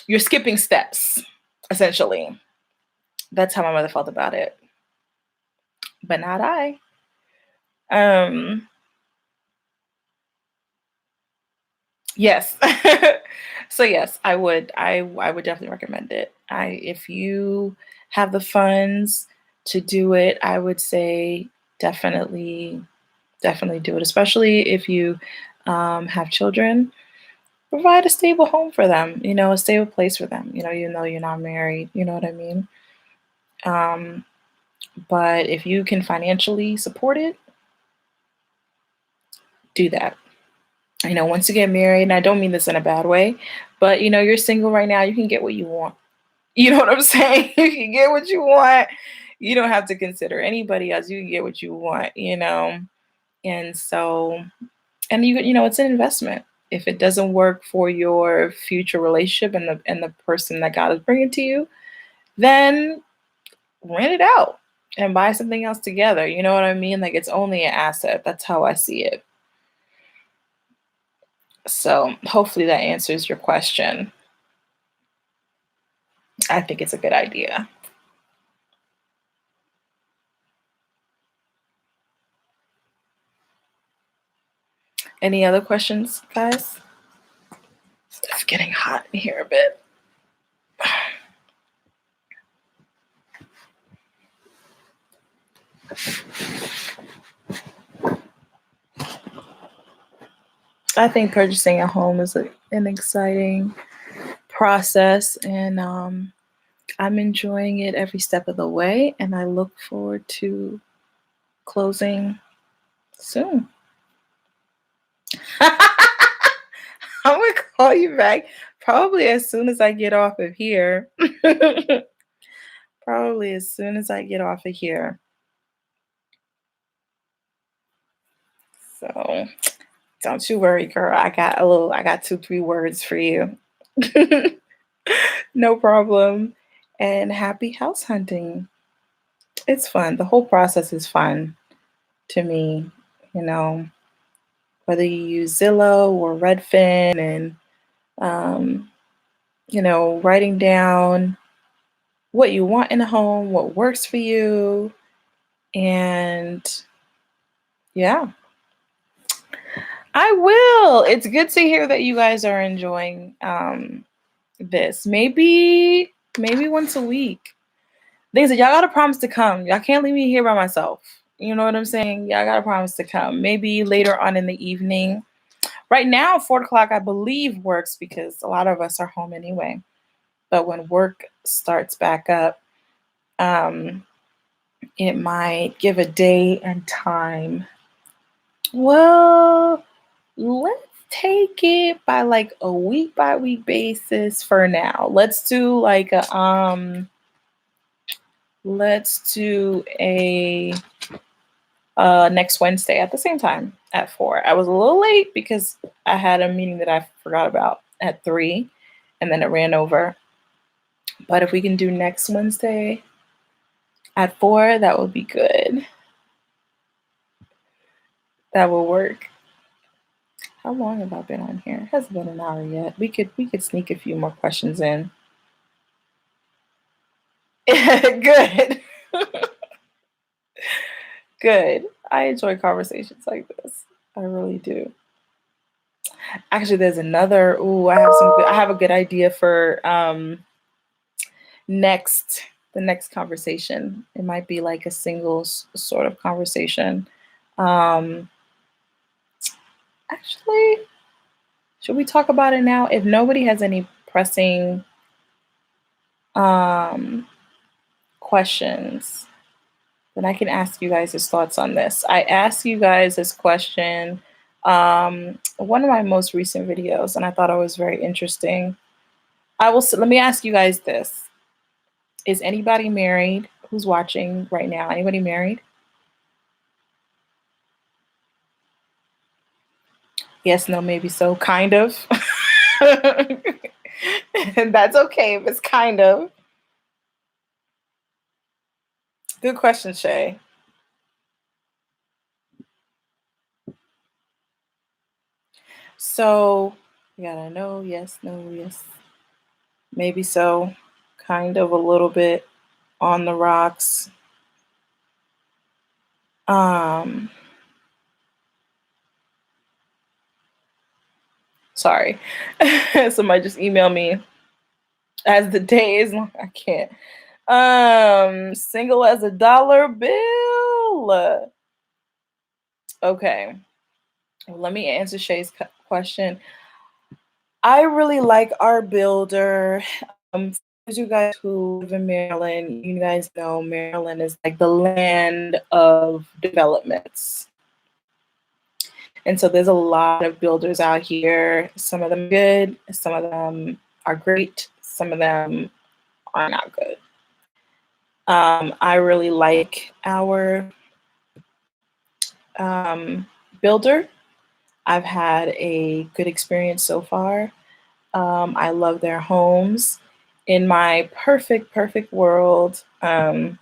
You're skipping steps, essentially. That's how my mother felt about it, but not I. Um, yes. So yes, I would. I would definitely recommend it. If you have the funds to do it, I would say definitely, definitely do it. Especially if you have children, provide a stable home for them. A stable place for them. Even though you're not married. You know what I mean? Um, but if you can financially support it, do that. Once you get married, and I don't mean this in a bad way, but you're single right now, you can get what you want. You know what I'm saying? You can get what you want. You don't have to consider anybody else. You can get what you want. And so, and it's an investment. If it doesn't work for your future relationship and the person that God is bringing to you, then rent it out and buy something else together. You know what I mean? Like it's only an asset. That's how I see it. So hopefully that answers your question. I think it's a good idea. Any other questions, guys? It's getting hot in here a bit. I think purchasing a home is an exciting process, and I'm enjoying it every step of the way, and I look forward to closing soon. I'm gonna call you back probably as soon as I get off of here. Probably as soon as I get off of here. So don't you worry, girl. I got two, 3 words for you. No problem. And happy house hunting. It's fun. The whole process is fun to me, you know, whether you use Zillow or Redfin and, um, writing down what you want in a home, what works for you. And yeah, I will. It's good to hear that you guys are enjoying this. Maybe once a week. They said y'all gotta promise to come. Y'all can't leave me here by myself. You know what I'm saying? Y'all gotta promise to come. Maybe later on in the evening. Right now, 4 o'clock, I believe, works because a lot of us are home anyway. But when work starts back up, um, it might give a day and time. Well, let's take it by like a week by week basis for now. Let's do a next Wednesday at the same time at 4. I was a little late because I had a meeting that I forgot about at 3 and then it ran over. But if we can do next Wednesday at 4, that would be good. That will work. How long have I been on here? It hasn't been an hour yet. We could sneak a few more questions in. Good. Good. I enjoy conversations like this. I really do. Actually, there's another. Ooh, I have a good idea for next the next conversation. It might be like a singles sort of conversation. Um, actually, should we talk about it now? If nobody has any pressing um, questions, then I can ask you guys' thoughts on this. I asked you guys this question one of my most recent videos, and I thought it was very interesting. Let me ask you guys this. Is anybody married who's watching right now? Anybody married? Yes, no, maybe so, kind of. And that's okay if it's kind of. Good question, Shay. So, we gotta know, yes, no, yes. Maybe so, kind of, a little bit, on the rocks. Um, Sorry. Somebody just emailed me as the day is long. I can't. Single as a dollar bill. Okay. Well, let me answer Shay's question. I really like our builder. For you guys who live in Maryland, you guys know Maryland is like the land of developments. And so there's a lot of builders out here. Some of them are good, some of them are great, some of them are not good. I really like our builder. I've had a good experience so far. I love their homes. In my perfect world, when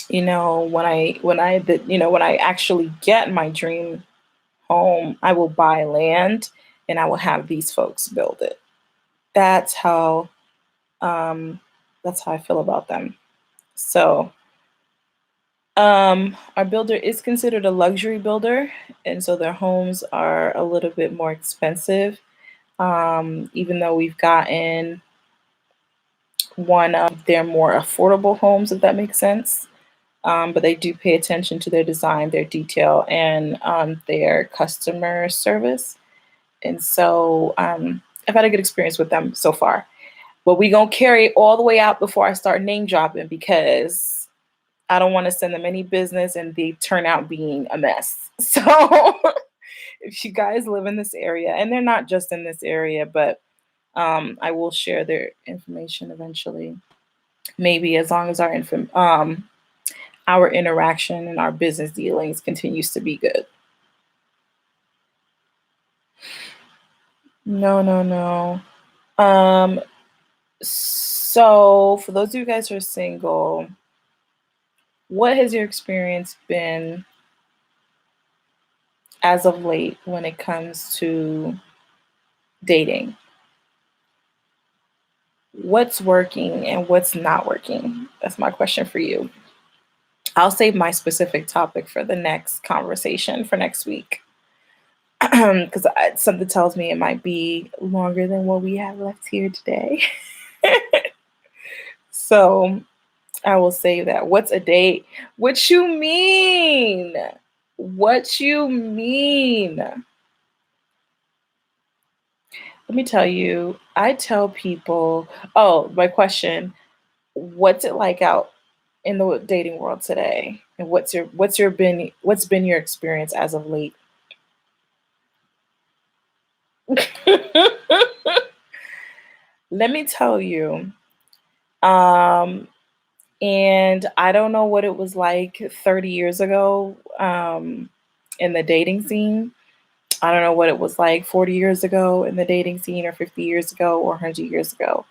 I actually get my dream home, I will buy land and I will have these folks build it. That's how um, that's how I feel about them. So our builder is considered a luxury builder, and so their homes are a little bit more expensive. Even though we've gotten one of their more affordable homes, if that makes sense. but they do pay attention to their design, their detail, and their customer service. And so I've had a good experience with them so far. But we gonna carry it all the way out before I start name dropping, because I don't want to send them any business and they turn out being a mess. So if you guys live in this area, and they're not just in this area, but I will share their information eventually. Maybe as long as our interaction and our business dealings continues to be good. No, no, no. Um, so for those of you guys who are single, what has your experience been as of late when it comes to dating? What's working and what's not working? That's my question for you. I'll save my specific topic for the next conversation for next week, because something tells me it might be longer than what we have left here today. So I will say that. What's a date? What you mean? What you mean? Let me tell you, I tell people, oh, my question, what's it like out in the dating world today? And what's been your experience as of late? Let me tell you. Um, and I don't know what it was like 30 years ago in the dating scene. I don't know what it was like 40 years ago in the dating scene, or 50 years ago, or 100 years ago.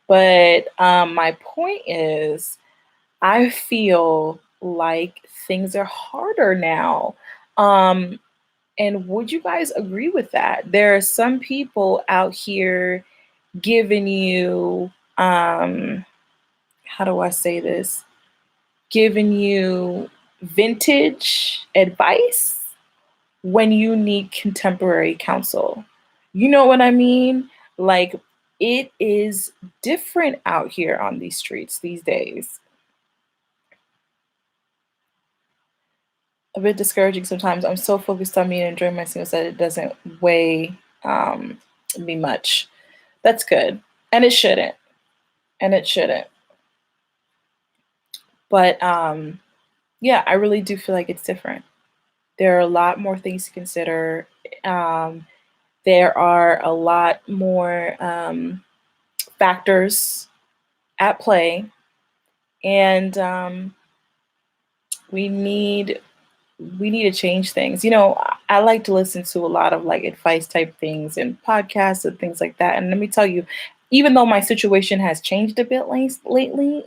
But my point is, I feel like things are harder now. Um, and would you guys agree with that? There are some people out here giving you, how do I say this? Giving you vintage advice when you need contemporary counsel. You know what I mean? Like, it is different out here on these streets these days. A bit discouraging sometimes. I'm so focused on me and enjoying my singles that it doesn't weigh me much. That's good. And it shouldn't. And it shouldn't. But yeah, I really do feel like it's different. There are a lot more things to consider. Um, there are a lot more factors at play, and we need we need to change things. I like to listen to a lot of like advice type things and podcasts and things like that. And let me tell you, even though my situation has changed a bit lately,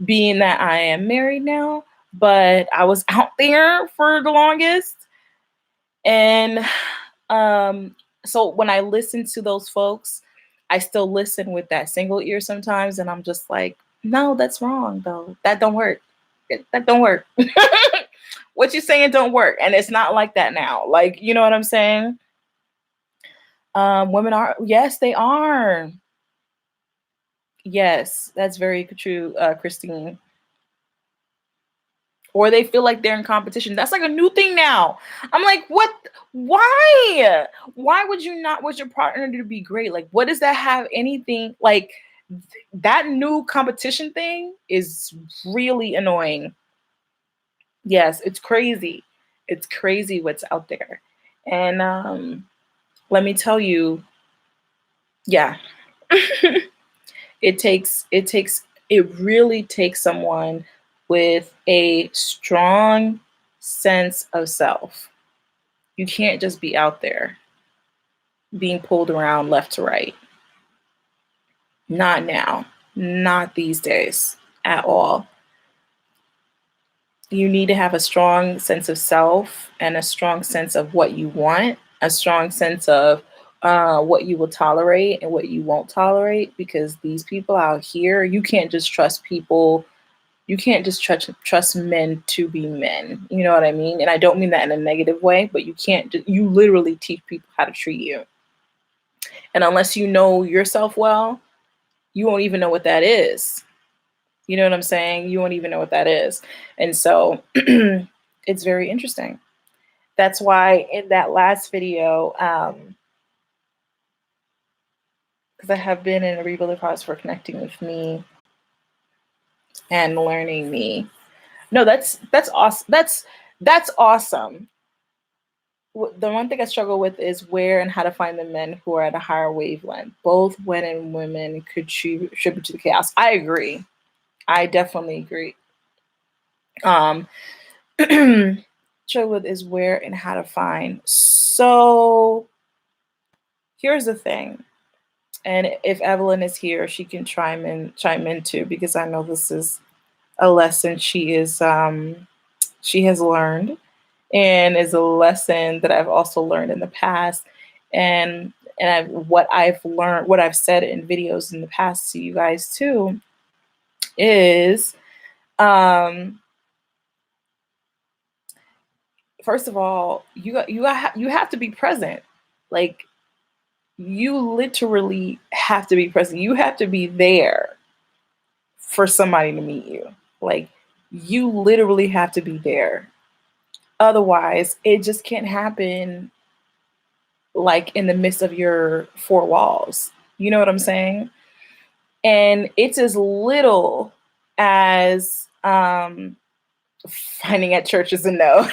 being that I am married now, but I was out there for the longest. And so when I listen to those folks, I still listen with that single ear sometimes, and I'm just like, no, that's wrong though. That don't work. That don't work. What you saying don't work, and it's not like that now. Like, you know what I'm saying? Women are, yes, they are. Yes, that's very true, Christine. Or they feel like they're in competition. That's like a new thing now. I'm like, what? Why? Why would you not want your partner to be great? Like, what does that have anything like? That new competition thing is really annoying. Yes, it's crazy. It's crazy what's out there. And let me tell you, yeah, it really takes someone with a strong sense of self. You can't just be out there being pulled around left to right. Not now. Not these days at all. You need to have a strong sense of self and a strong sense of what you want, a strong sense of what you will tolerate and what you won't tolerate, because these people out here, you can't just trust people. You can't just trust men to be men. You know what I mean? And I don't mean that in a negative way, but you literally teach people how to treat you. And unless you know yourself well, you won't even know what that is. You know what I'm saying? You won't even know what that is. And so it's very interesting. That's why in that last video, because I have been in a rebuilding process for connecting with me and learning me. No, that's awesome. That's awesome. The one thing I struggle with is where and how to find the men who are at a higher wavelength. Both men and women contribute to the chaos. I agree. I definitely agree. Um, struggle with is where and how to find. So here's the thing, and if Evelyn is here, she can chime in too, because I know this is a lesson she has learned, and is a lesson that I've also learned in the past, and what I've learned, what I've said in videos in the past to you guys too, is um, first of all, you have to be present. Like, you literally have to be present. You have to be there for somebody to meet you. Like, you literally have to be there. Otherwise, it just can't happen like in the midst of your four walls. You know what I'm saying? And it's as little as finding at church is a no.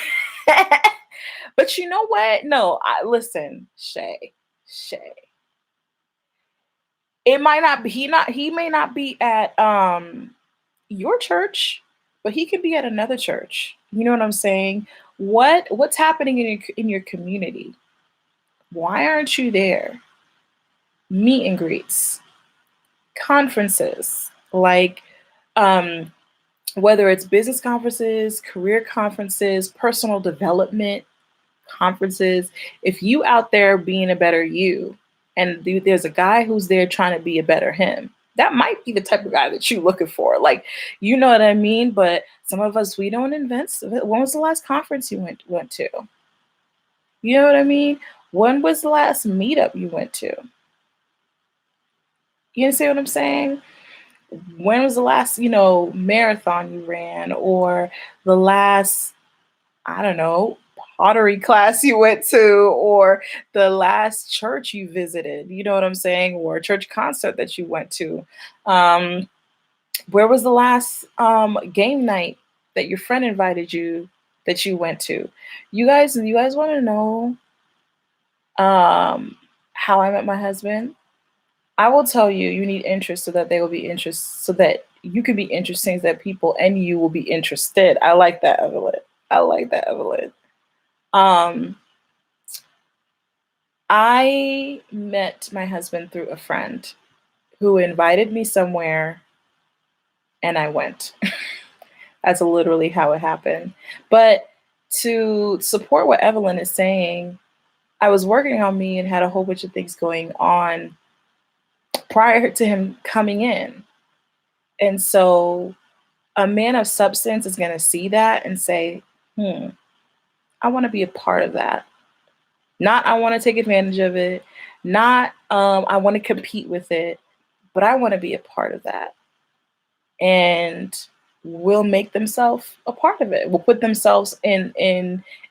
But you know what? No, listen, Shay. It might not be he may not be at your church, but he could be at another church. You know what I'm saying? What's happening in your community? Why aren't you there? Meet and greets, conferences, like um, whether it's business conferences, career conferences, personal development conferences. If you out there being a better you, and there's a guy who's there trying to be a better him, that might be the type of guy that you're looking for. Like, you know what I mean? But some of us, we don't invest. When was the last conference you went to? You know what I mean? When was the last meetup you went to? You understand what I'm saying? When was the last, marathon you ran, or the last, I don't know, pottery class you went to, or the last church you visited, you know what I'm saying, or a church concert that you went to? Um, where was the last game night that your friend invited you that you went to? You guys want to know how I met my husband? I will tell you, you need interest so that they will be interested, so that you can be interesting, so that people and you will be interested. I like that, Evelyn. I like that, Evelyn. Um, I met my husband through a friend who invited me somewhere, and I went. That's literally how it happened. But to support what Evelyn is saying, I was working on me and had a whole bunch of things going on prior to him coming in. And so a man of substance is going to see that and say, I want to be a part of that. Not I want to take advantage of it. Not I want to compete with it, but I want to be a part of that. And will make themselves a part of it. Will put themselves in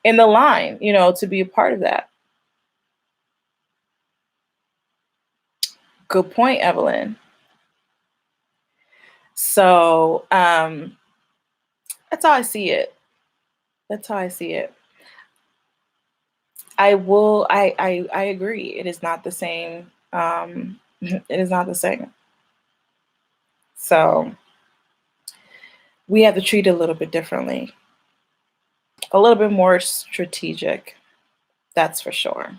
the line, to be a part of that. Good point, Evelyn. So that's how I see it. That's how I see it. I agree. It is not the same. It is not the same. So we have to treat it a little bit differently, a little bit more strategic. That's for sure.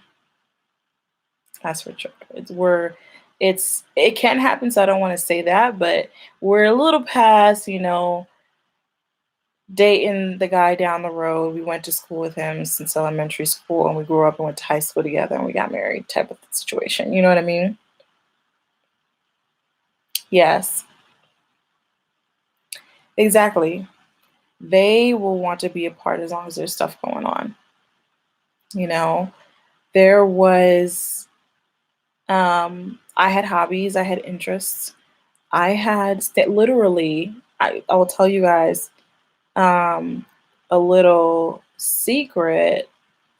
That's for sure. It can happen. So I don't want to say that, but we're a little past, dating the guy down the road. We went to school with him since elementary school, and we grew up and went to high school together, and we got married type of situation. You know what I mean? Yes, exactly. They will want to be a part as long as there's stuff going on. You know, there was, I had hobbies, I had interests. I had literally I will tell you guys um, a little secret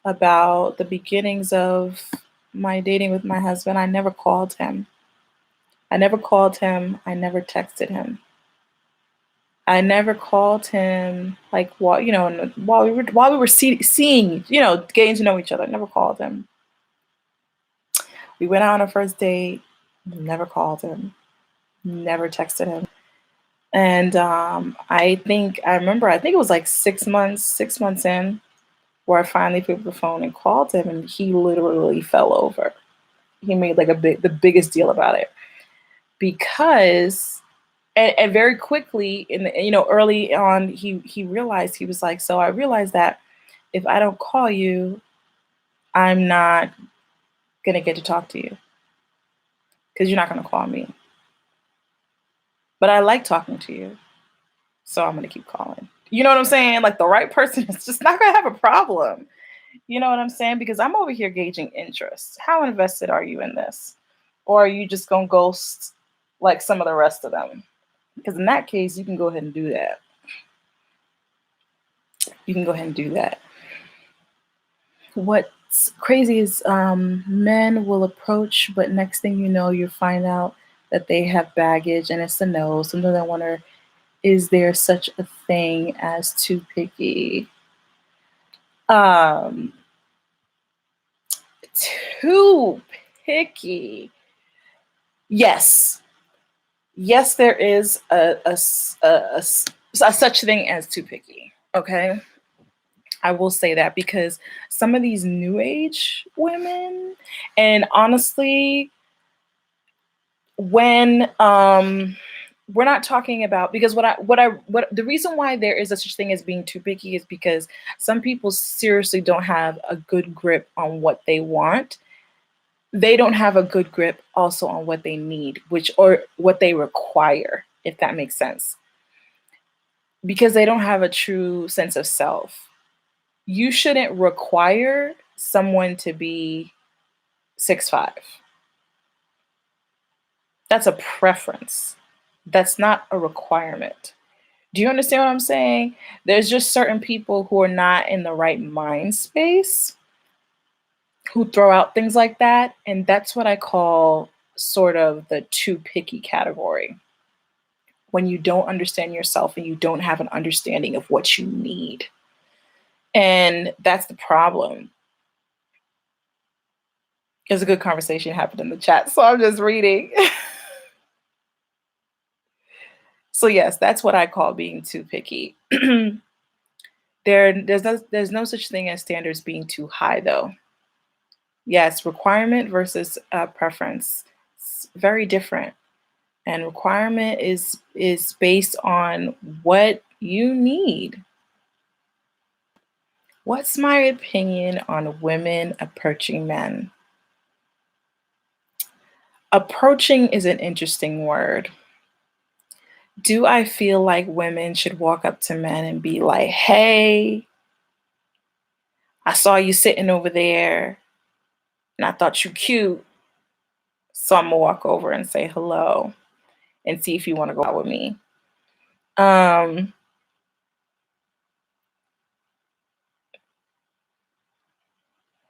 about the beginnings of my dating with my husband. I never called him. I never called him. I never texted him. I never called him like while while we were seeing, getting to know each other. I never called him. We went out on a first date. Never called him. Never texted him. And I think it was like 6 months in, where I finally picked up the phone and called him, and he literally fell over. He made like the biggest deal about it because, and very quickly early on, he realized, he was like, so I realized that if I don't call you, I'm not gonna get to talk to you because you're not gonna call me. But I like talking to you, so I'm gonna keep calling. You know what I'm saying? Like the right person is just not gonna have a problem. You know what I'm saying? Because I'm over here gauging interest. How invested are you in this? Or are you just gonna ghost like some of the rest of them? Because in that case, you can go ahead and do that. You can go ahead and do that. What's crazy is men will approach, but next thing you know, you find out that they have baggage and it's a no. Sometimes I wonder, is there such a thing as too picky? Um, Too picky. Yes. Yes, there is a such thing as too picky. Okay. I will say that because some of these new age women, and honestly, when we're not talking about, because what the reason why there is a such thing as being too picky is because some people seriously don't have a good grip on what they want. They don't have a good grip also on what they need, which or what they require, if that makes sense, because they don't have a true sense of self. You shouldn't require someone to be 6'5". That's a preference. That's not a requirement. Do you understand what I'm saying? There's just certain people who are not in the right mind space who throw out things like that. And that's what I call sort of the too picky category. When you don't understand yourself and you don't have an understanding of what you need. And that's the problem. There's a good conversation happened in the chat, so I'm just reading. So yes, that's what I call being too picky. There's no such thing as standards being too high, though. Yes, requirement versus preference. It's very different. And requirement is based on what you need. What's my opinion on women approaching men? Approaching is an interesting word. Do I feel like women should walk up to men and be like, hey, I saw you sitting over there and I thought you cute. So I'm gonna walk over and say hello and see if you want to go out with me. Um,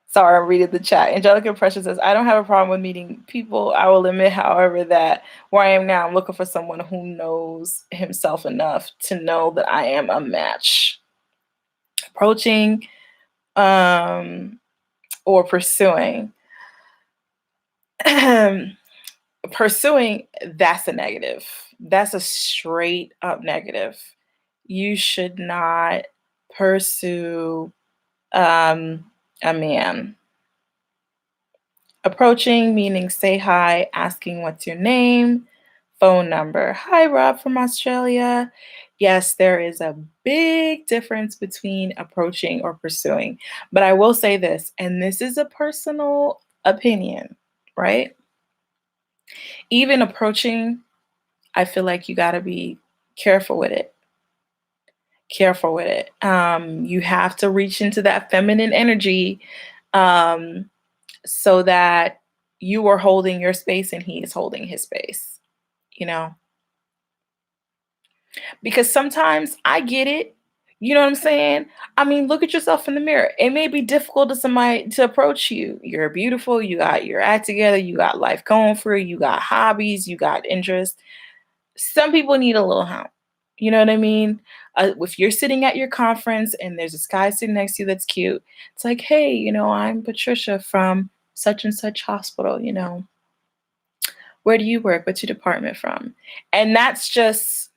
Sorry, I'm reading the chat. Angelica Precious says, I don't have a problem with meeting people. I will admit, however, that where I am now, I'm looking for someone who knows himself enough to know that I am a match. Approaching um, or pursuing. Pursuing, that's a negative. That's a straight up negative. You should not pursue a man. Approaching, meaning say hi, asking what's your name, phone number. Hi, Rob from Australia. Yes, there is a big difference between approaching or pursuing. But I will say this, and this is a personal opinion, right? Even approaching, I feel like you got to be careful with it. Careful with it. You have to reach into that feminine energy um, so that you are holding your space and he is holding his space, you know? Because sometimes I get it. You know what I'm saying? I mean, look at yourself in the mirror. It may be difficult to somebody to approach you. You're beautiful, you got your act together, you got life going for you, you got hobbies, you got interests. Some people need a little help. You know what I mean? If you're sitting at your conference and there's this guy sitting next to you that's cute, it's like, hey, I'm Patricia from such and such hospital. Where do you work? What's your department from? And that's just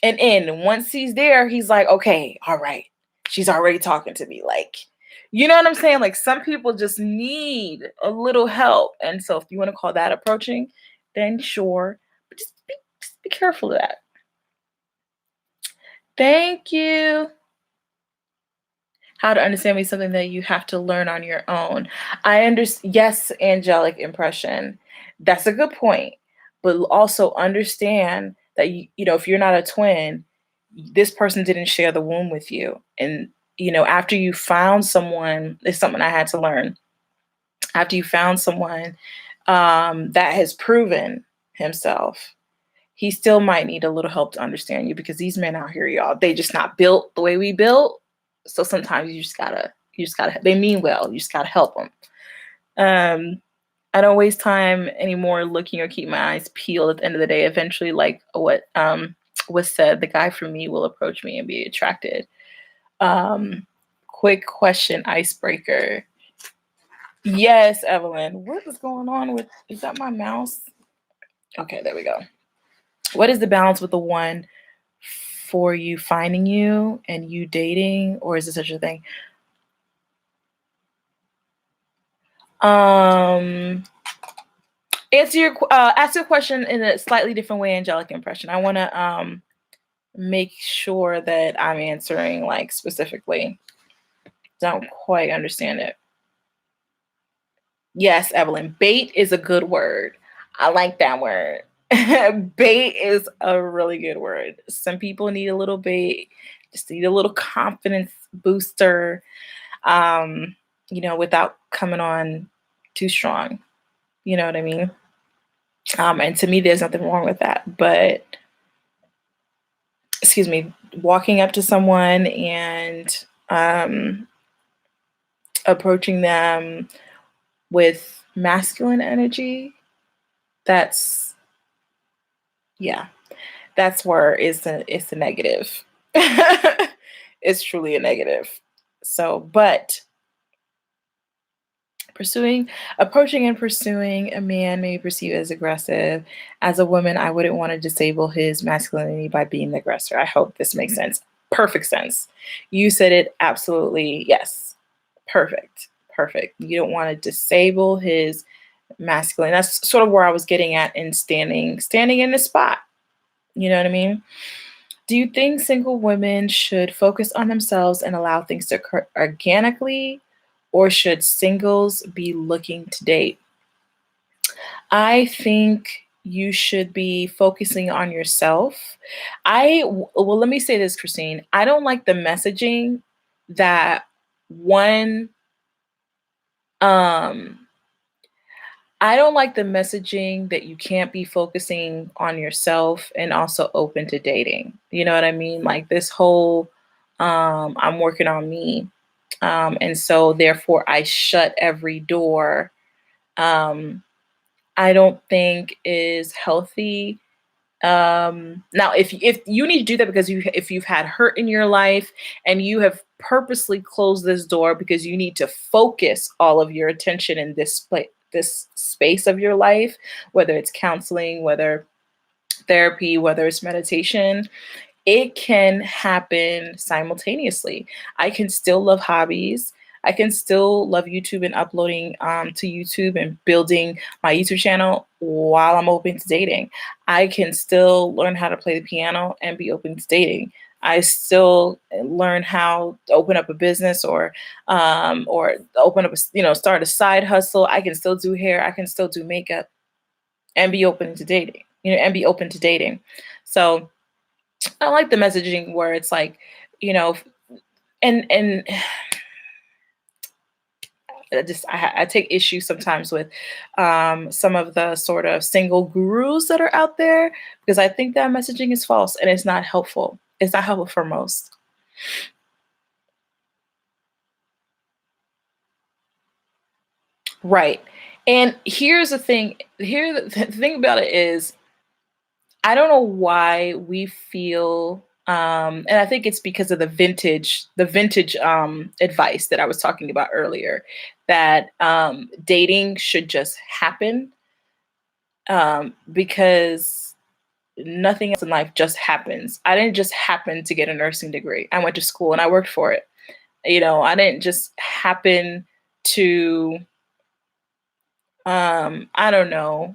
an in. Once he's there, he's like, okay, all right, she's already talking to me. Like, you know what I'm saying? Like, some people just need a little help. And so if you want to call that approaching, then sure. But just be careful of that. Thank you. How to understand me is something that you have to learn on your own. I understand. Yes, angelic impression. That's a good point. But also understand that if you're not a twin, this person didn't share the womb with you. And after you found someone, it's something I had to learn. After you found someone that has proven himself, he still might need a little help to understand you, because these men out here, y'all, they just not built the way we built. So sometimes you just gotta, they mean well. You just gotta help them. I don't waste time anymore looking or keep my eyes peeled. At the end of the day, eventually, like what was said, the guy for me will approach me and be attracted. Um, Quick question, icebreaker. Yes, Evelyn. What is going on with? Is that my mouse? Okay, there we go. What is the balance with the one for you finding you and you dating, or is it such a thing? Um, ask your question in a slightly different way, angelic impression. I want to make sure that I'm answering like specifically. Don't quite understand it. Yes, Evelyn. Bait is a good word. I like that word. Bait is a really good word. Some people need a little bait, just need a little confidence booster, without coming on too strong. You know what I mean? And to me, there's nothing wrong with that. But, excuse me, walking up to someone and approaching them with masculine energy, that's, yeah, that's where it's a negative. It's truly a negative. So, but approaching and pursuing a man may be perceived as aggressive. As a woman, I wouldn't want to disable his masculinity by being the aggressor. I hope this makes sense. Perfect sense. You said it absolutely. Yes. Perfect. Perfect. You don't want to disable his masculine. That's sort of where I was getting at in standing in the spot. You know what I mean? Do you think single women should focus on themselves and allow things to occur organically, or should singles be looking to date? I think you should be focusing on yourself. Well, let me say this, Christine. I don't like the messaging that one um I don't like the messaging that you can't be focusing on yourself and also open to dating. You know what I mean? Like this whole I'm working on me. And so therefore I shut every door. Um I don't think is healthy. Now if you need to do that because if you've had hurt in your life and you have purposely closed this door because you need to focus all of your attention in this space of your life, whether it's counseling, whether therapy, whether it's meditation, it can happen simultaneously. I can still love hobbies. I can still love YouTube and uploading to YouTube and building my YouTube channel while I'm open to dating. I can still learn how to play the piano and be open to dating. I still learn how to open up a business or open up start a side hustle. I can still do hair. I can still do makeup and be open to dating. And be open to dating. So I like the messaging where it's like, you know, and I take issue sometimes with some of the sort of single gurus that are out there, because I think that messaging is false and it's not helpful. It's not helpful for most. Right. And here's the thing. The thing about it is, I don't know why we feel, and I think it's because of the vintage advice that I was talking about earlier, that dating should just happen, because nothing else in life just happens. I didn't just happen to get a nursing degree. I went to school and I worked for it. I didn't just happen to, I don't know,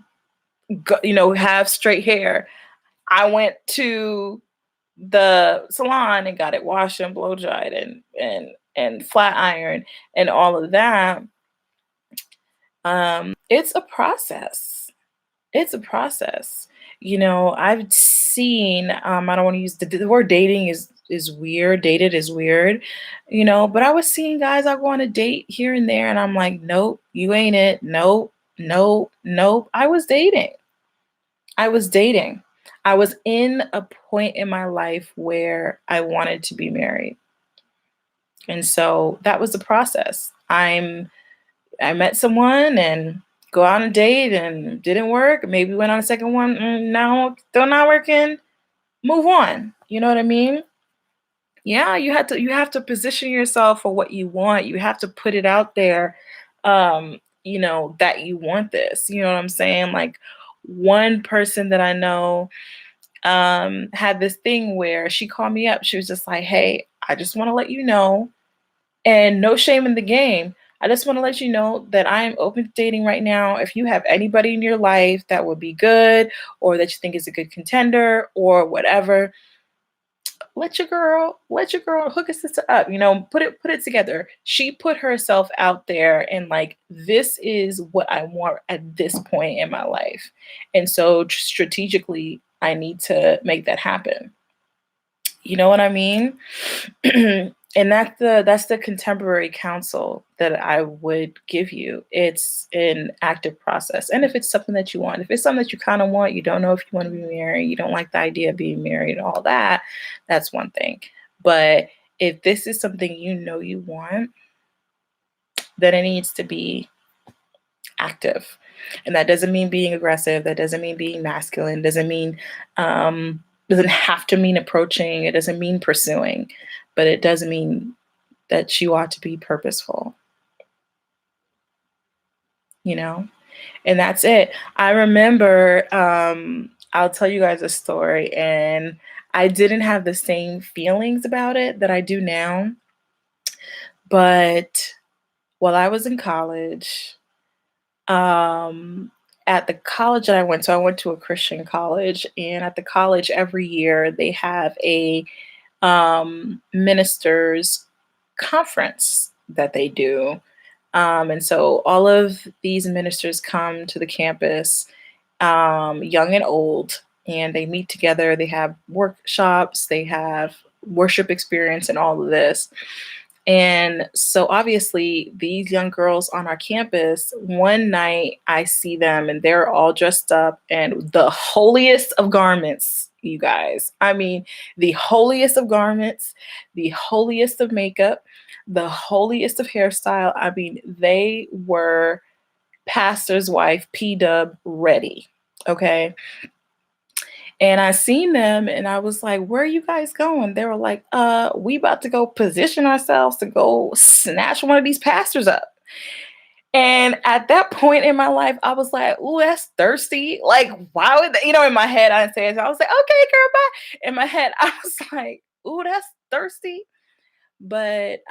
have straight hair. I went to the salon and got it washed and blow dried and flat iron and all of that. It's a process. It's a process. I've seen, I don't want to use the word dating is weird. Dated is weird, but I was seeing guys I go on a date here and there, and I'm like, nope, you ain't it. Nope, nope, nope. I was dating. I was dating. I was in a point in my life where I wanted to be married. And so that was the process. I met someone and go on a date and didn't work. Maybe went on a second one. No, still not working. Move on. You know what I mean? Yeah, you have to position yourself for what you want. You have to put it out there, that you want this. You know what I'm saying? Like, one person that I know had this thing where she called me up. She was just like, "Hey, I just want to let you know, and no shame in the game. I just want to let you know that I am open to dating right now. If you have anybody in your life that would be good, or that you think is a good contender, or whatever, let your girl hook a sister up. Put it together." She put herself out there, and like, this is what I want at this point in my life, and so strategically, I need to make that happen. You know what I mean? And that's the contemporary counsel that I would give you. It's an active process. And if it's something that you want, if it's something that you kind of want, you don't know if you want to be married, you don't like the idea of being married, all that, that's one thing. But if this is something you want, then it needs to be active. And that doesn't mean being aggressive. That doesn't mean being masculine. Doesn't have to mean approaching. It doesn't mean pursuing, but it does mean that you ought to be purposeful, you know? And that's it. I remember, I'll tell you guys a story, and I didn't have the same feelings about it that I do now. But while I was in college, um, at the college that I went to a Christian college, and at the college every year they have a ministers conference that they do. And so all of these ministers come to the campus, young and old, and they meet together. They have workshops, they have worship experience, and all of this. And so obviously, these young girls on our campus, one night I see them and they're all dressed up and the holiest of garments, you guys. I mean, the holiest of garments, the holiest of makeup, the holiest of hairstyle. I mean, they were pastor's wife, P Dub ready. Okay. And I seen them and I was like, "Where are you guys going?" They were like, we about to go position ourselves to go snatch one of these pastors up." And at that point in my life, I was like, "Ooh, that's thirsty." Like, why would they, in my head, I didn't say it. I was like, "Okay, girl, bye." In my head, I was like, "Ooh, that's thirsty." But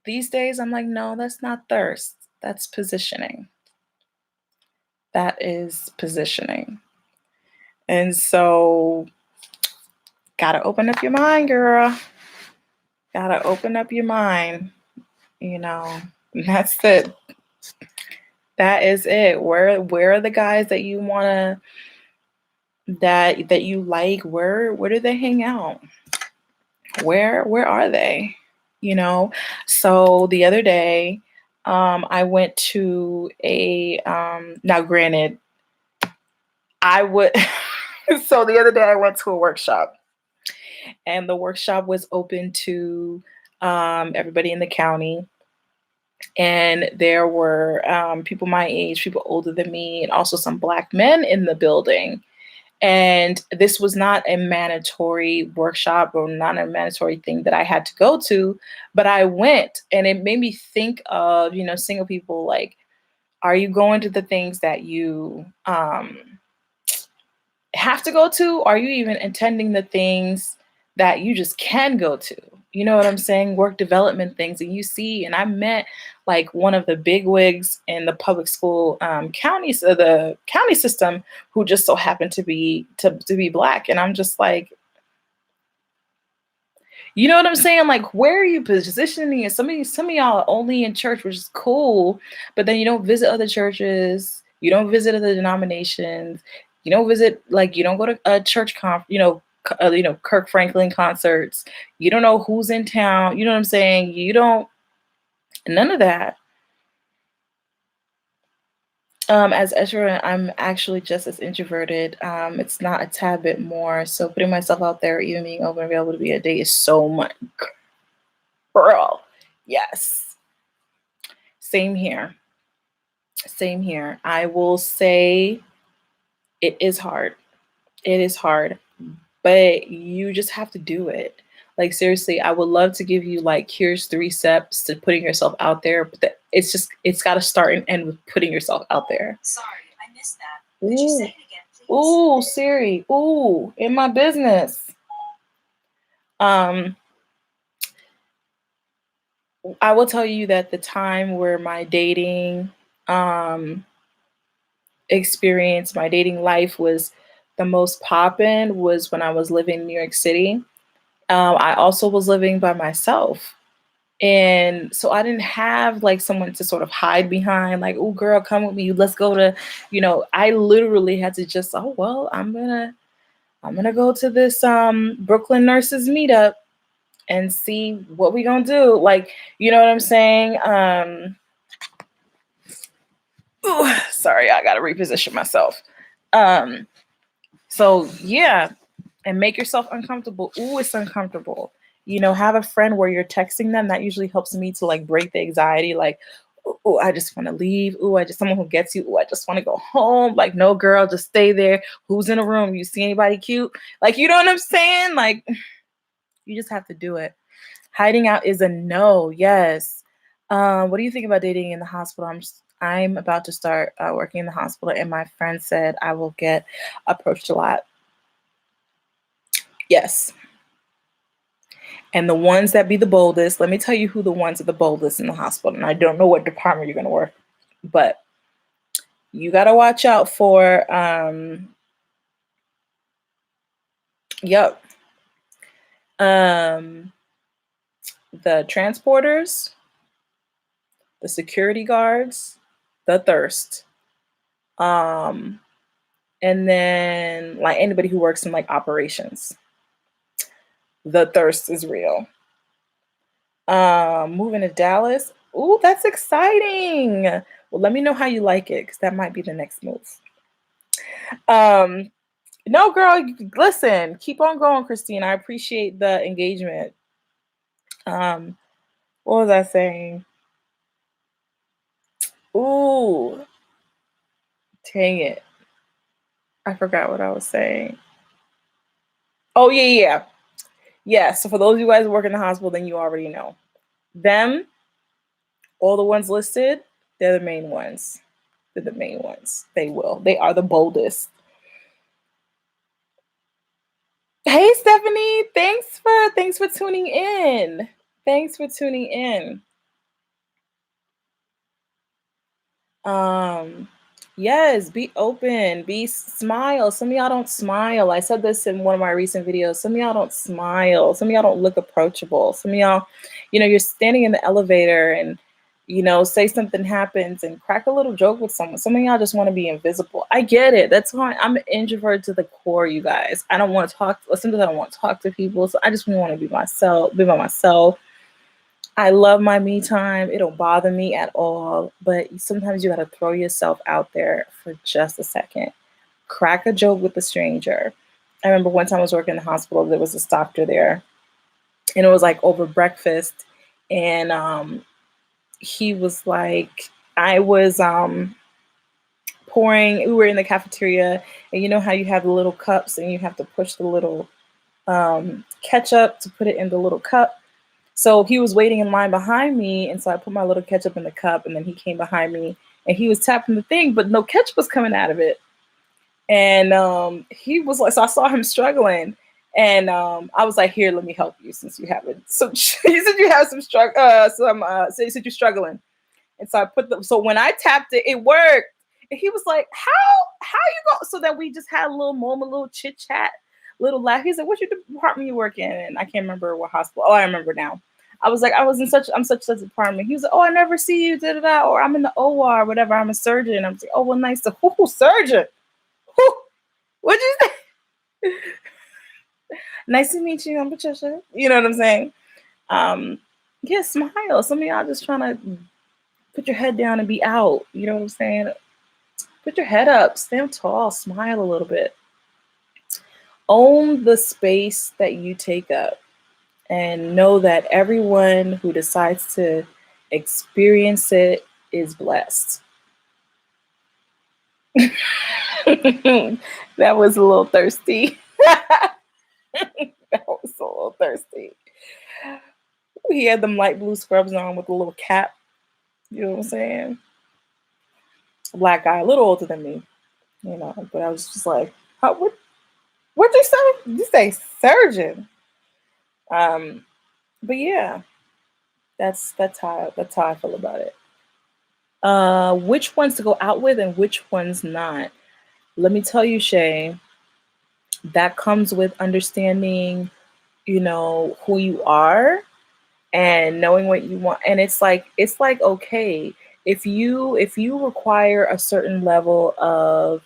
these days I'm like, no, that's not thirst. That's positioning. That is positioning. And so, gotta open up your mind, girl. Gotta open up your mind. You know, that's it. That is it. Where are the guys that you wanna that you like? Where do they hang out? Where are they? So the other day, I went to now granted, I would, so the other day I went to a workshop, and the workshop was open to everybody in the county. And there were people my age, people older than me, and also some Black men in the building. And this was not a mandatory workshop or not a mandatory thing that I had to go to, but I went, and it made me think of, single people, like, are you going to the things that you have to go to? Are you even attending the things that you just can go to? You know what I'm saying? Work development things. And you see, and I met like one of the big wigs in the public school counties, the county system, who just so happened to be Black. And I'm just like, you know what I'm saying? Like, where are you positioning it? Some of y'all are only in church, which is cool, but then you don't visit other churches, you don't visit other denominations, you don't visit, like, you don't go to a church Kirk Franklin concerts. You don't know who's in town. You know what I'm saying? You don't, none of that. As Ezra, I'm actually just as introverted. It's not a tad bit more. So putting myself out there, even being open and available to be a date, is so much. Girl, yes. Same here. Same here. I will say it is hard. It is hard, but you just have to do it. Like, seriously, I would love to give you, like, here's 3 steps to putting yourself out there, but it's got to start and end with putting yourself out there. Sorry, I missed that. Could you say it again, please? Ooh, Siri. Ooh, in my business. I will tell you that the time where my dating experience, my dating life was the most poppin' was when I was living in New York City. I also was living by myself. And so I didn't have like someone to sort of hide behind, like, oh girl, come with me. Let's go to, I literally had to just, oh well, I'm gonna go to this Brooklyn nurses meetup and see what we gonna do. Like, you know what I'm saying? Sorry, I gotta reposition myself. So yeah, and make yourself uncomfortable. Ooh, it's uncomfortable. Have a friend where you're texting them. That usually helps me to like break the anxiety. Like, oh, I just want to leave. Oh, I just someone who gets you. Oh, I just want to go home. Like, no, girl, just stay there. Who's in a room? You see anybody cute? Like, you know what I'm saying? Like, you just have to do it. Hiding out is a no. Yes. What do you think about dating in the hospital? I'm about to start working in the hospital, and my friend said I will get approached a lot. Yes. And the ones that be the boldest, let me tell you who the ones are the boldest in the hospital. And I don't know what department you're going to work, but you got to watch out for, the transporters, the security guards, the thirst. And then like anybody who works in like operations, the thirst is real. Moving to Dallas. Ooh, that's exciting. Well, let me know how you like it, because that might be the next move. No, girl, listen, keep on going, Christine. I appreciate the engagement. What was I saying? Ooh, dang it. I forgot what I was saying. Oh, yeah. Yeah, so for those of you guys who work in the hospital, then you already know. Them, all the ones listed, they're the main ones. They're the main ones. They are the boldest. Hey, Stephanie, thanks for tuning in. Thanks for tuning in. Yes, be open, smile. Some of y'all don't smile. I said this in one of my recent videos. Some of y'all don't smile. Some of y'all don't look approachable. Some of y'all, you're standing in the elevator and, say something happens and crack a little joke with someone. Some of y'all just want to be invisible. I get it. That's why I'm an introvert to the core, you guys. I don't want to talk. Sometimes I don't want to talk to people. So I just want to be by myself. I love my me time. It don't bother me at all. But sometimes you got to throw yourself out there for just a second. Crack a joke with a stranger. I remember one time I was working in the hospital, there was this doctor there, and it was like over breakfast. And he was like, I was pouring, we were in the cafeteria, and you know how you have the little cups and you have to push the little ketchup to put it in the little cup. So he was waiting in line behind me, and so I put my little ketchup in the cup, and then he came behind me, and he was tapping the thing, but no ketchup was coming out of it. And he was like, so I saw him struggling, and I was like, "Here, let me help you since you have it." So he said you have some so he said you're struggling, and so I put the so when I tapped it, it worked. And he was like, how you go? So then we just had a little moment, a little chit chat, little laugh. He said, "What's your department you work in?" And I can't remember what hospital. Oh, I remember now. I was like, I'm such department. He was like, "Oh, I never see you, da da da," or "I'm in the OR, or whatever. I'm a surgeon." I'm like, "Oh, well, nice to surgeon. Who, what'd you say?" Nice to meet you. I'm Patricia. You know what I'm saying? Um, yeah, smile. Some of y'all just trying to put your head down and be out. You know what I'm saying? Put your head up, stand tall, smile a little bit. Own the space that you take up, and know that everyone who decides to experience it is blessed. That was a little thirsty. That was a little thirsty. He had them light blue scrubs on with a little cap. You know what I'm saying? Black guy, a little older than me, you know. But I was just like, what'd you say? You say surgeon? Um, but yeah, that's how I feel about it. Which ones to go out with and which ones not? Let me tell you, Shay, that comes with understanding, who you are and knowing what you want. And it's like okay, if you require a certain level of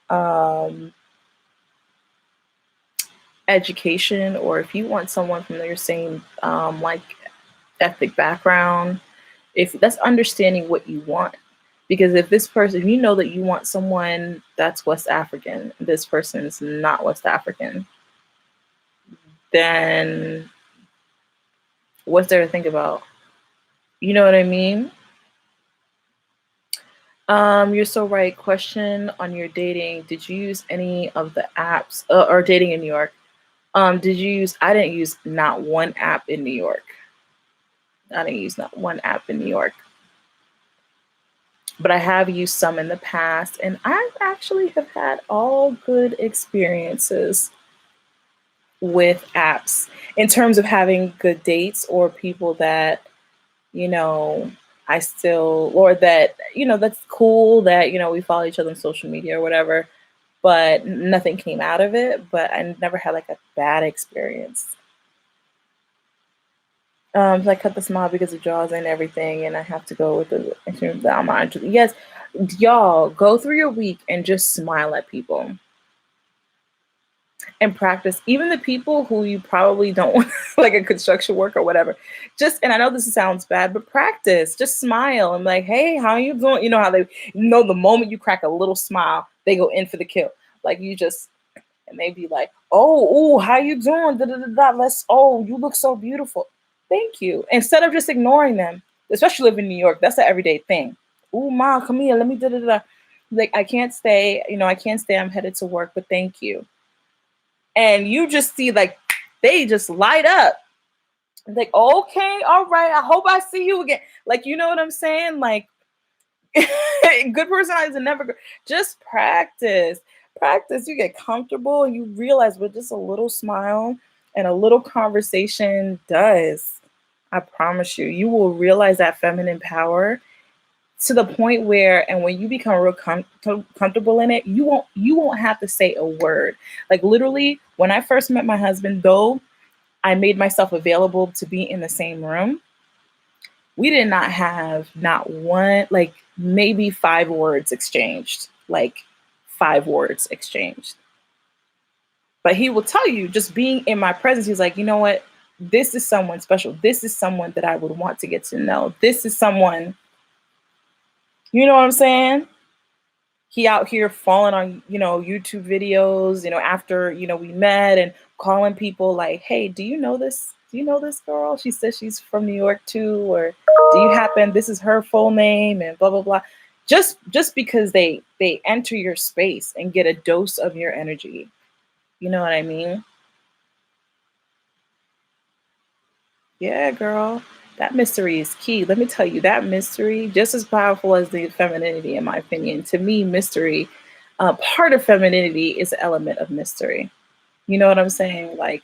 um education, or if you want someone from your same like ethnic background, if that's understanding what you want. Because if this person, you know that you want someone that's West African, this person's not West African, then what's there to think about? You know what I mean? You're so right. Question on your dating. Did you use any of the apps or dating in New York? Did you use, I didn't use not one app in New York. I didn't use not one app in New York. But I have used some in the past, and I actually have had all good experiences with apps in terms of having good dates or people that, you know, I still, or that, that's cool that, we follow each other on social media or whatever, but nothing came out of it. But I never had like a bad experience. So I cut the smile because of jaws and everything, and I have to go with the in terms that I'm not interested. Yes, y'all go through your week and just smile at people and practice. Even the people who you probably don't want, like a construction worker or whatever. Just, and I know this sounds bad, but practice. Just smile and like, hey, how are you doing? You know how they know the moment you crack a little smile, they go in for the kill. Like you just, and they be like, oh, how you doing? Da, da, da, da. Oh, you look so beautiful. Thank you. Instead of just ignoring them, especially live in New York, that's an everyday thing. Oh, ma, come here, let me da da da. Like I can't stay, I can't stay. I'm headed to work, but thank you. And you just see like they just light up. Like, okay, all right. I hope I see you again. Like, you know what I'm saying? Like, good personality is never good. Just practice. Practice. You get comfortable and you realize what just a little smile and a little conversation does. I promise you, you will realize that feminine power to the point where, and when you become real comfortable in it, you won't have to say a word. Like literally, when I first met my husband, though I made myself available to be in the same room, we did not have not one, like maybe 5 words exchanged, like 5 words exchanged. But he will tell you, just being in my presence, he's like, you know what? this is someone special. This is someone that I would want to get to know. This is someone, you know what I'm saying? He out here falling on, YouTube videos, after, we met, and calling people like, hey, do you know this? Do you know this girl? She says she's from New York too, or do you happen, this is her full name, and blah blah blah. Just because they enter your space and get a dose of your energy. You know what I mean? Yeah, girl. That mystery is key. Let me tell you, that mystery, just as powerful as the femininity, in my opinion. To me, mystery, part of femininity is an element of mystery. You know what I'm saying? Like,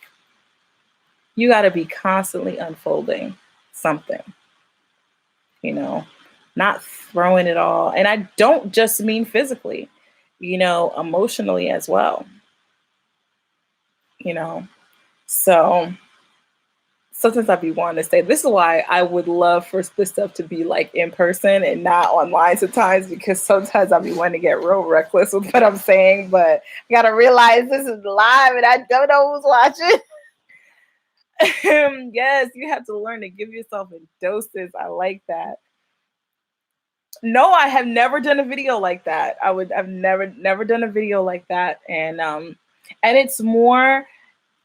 you got to be constantly unfolding something, you know, not throwing it all. And I don't just mean physically, emotionally as well, you know. So sometimes I'd be wanting to say, this is why I would love for this stuff to be like in person and not online sometimes, because sometimes I'll be wanting to get real reckless with what I'm saying, but I gotta realize this is live and I don't know who's watching. Yes, you have to learn to give yourself in doses. I like that. No, I have never done a video like that. I've never done a video like that. And it's more,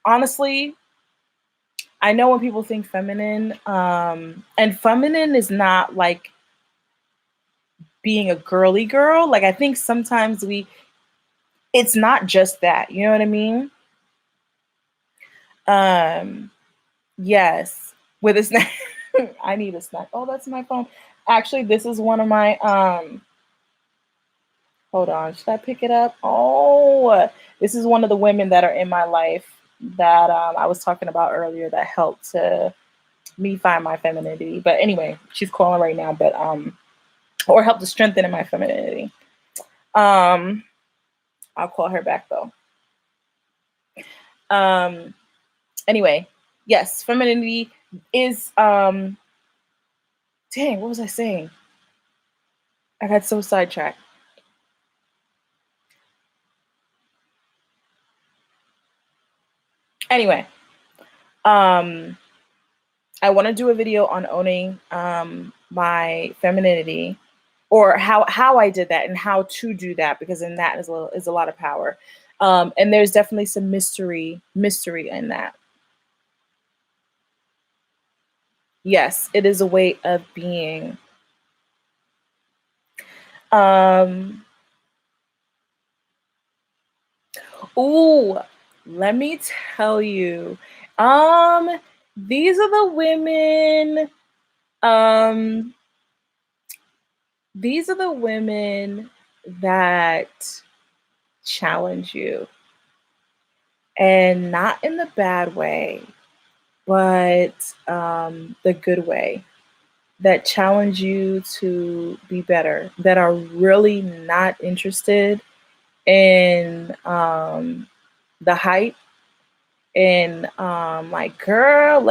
honestly, I know when people think feminine, and feminine is not like being a girly girl. Like, I think sometimes it's not just that, you know what I mean? Um, yes, with a snack. I need a snack. Oh, that's my phone. Actually, this is one of my, hold on, should I pick it up? Oh, this is one of the women that are in my life that I was talking about earlier that helped to me find my femininity. But anyway, she's calling right now, but or help to strengthen in my femininity. I'll call her back though. Anyway, yes, femininity is dang, what was I saying? I got so sidetracked. Anyway, I want to do a video on owning my femininity, or how I did that and how to do that, because in that is a lot of power. And there's definitely some mystery in that. Yes, it is a way of being. Um, ooh, let me tell you. Um, these are the women. Um, these are the women that challenge you, and not in the bad way, but the good way, that challenge you to be better, that are really not interested in the hype, and like, girl,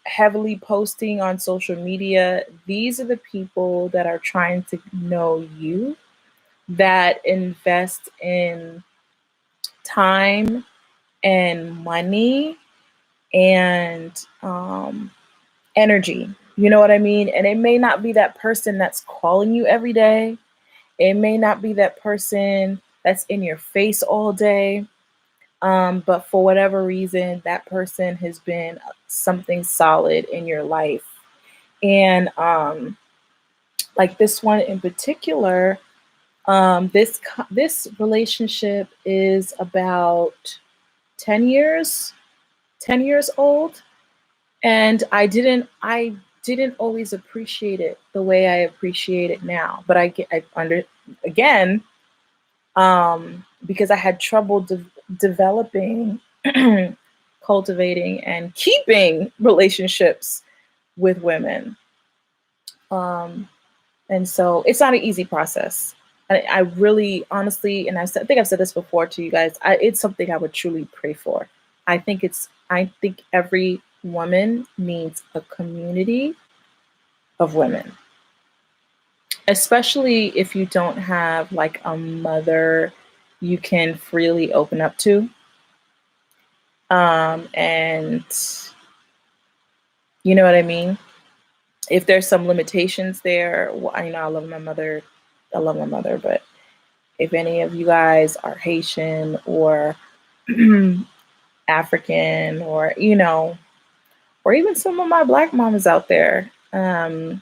heavily posting on social media. These are the people that are trying to know you, that invest in time and money and energy. You know what I mean? And it may not be that person that's calling you every day. It may not be that person that's in your face all day. But for whatever reason, that person has been something solid in your life. And like this one in particular, this relationship is about 10 years, 10 years old. And I didn't always appreciate it the way I appreciate it now. But I under again, because I had trouble developing, cultivating, and keeping relationships with women. Um, and so it's not an easy process. And I really, honestly, and I think I've said this before to you guys, it's something I would truly pray for. I think every woman needs a community of women, especially if you don't have like a mother you can freely open up to. And you know what I mean? If there's some limitations there, I love my mother. I love my mother, but if any of you guys are Haitian or African, or even some of my black mamas out there, you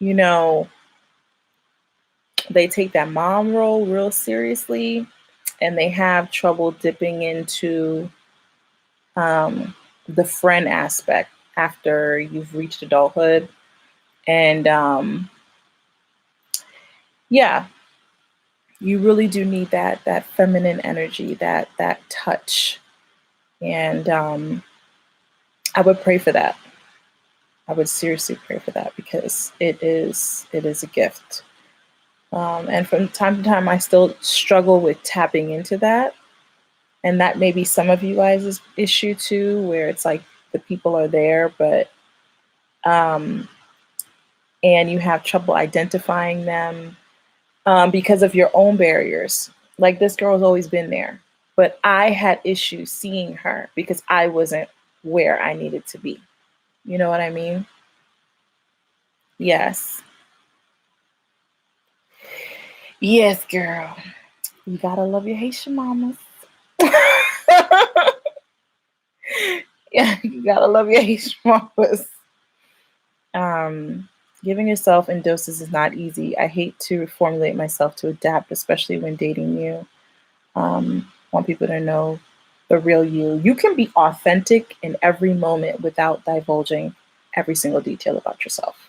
know, they take that mom role real seriously and they have trouble dipping into um, the friend aspect after you've reached adulthood. And yeah, you really do need that feminine energy, that touch. And I would pray for that. I would seriously pray for that because it is a gift. And from time to time, I still struggle with tapping into that. And that may be some of you guys' issue too, where it's like the people are there, but um, and you have trouble identifying them because of your own barriers. Like this girl has always been there, but I had issues seeing her because I wasn't where I needed to be. You know what I mean? Yes. Yes, girl. You gotta love your Haitian mamas. Yeah, you gotta love your Haitian mamas. Um, Giving yourself in doses is not easy. I hate to formulate myself to adapt, especially when dating you. Want people to know the real you. You can be authentic in every moment without divulging every single detail about yourself.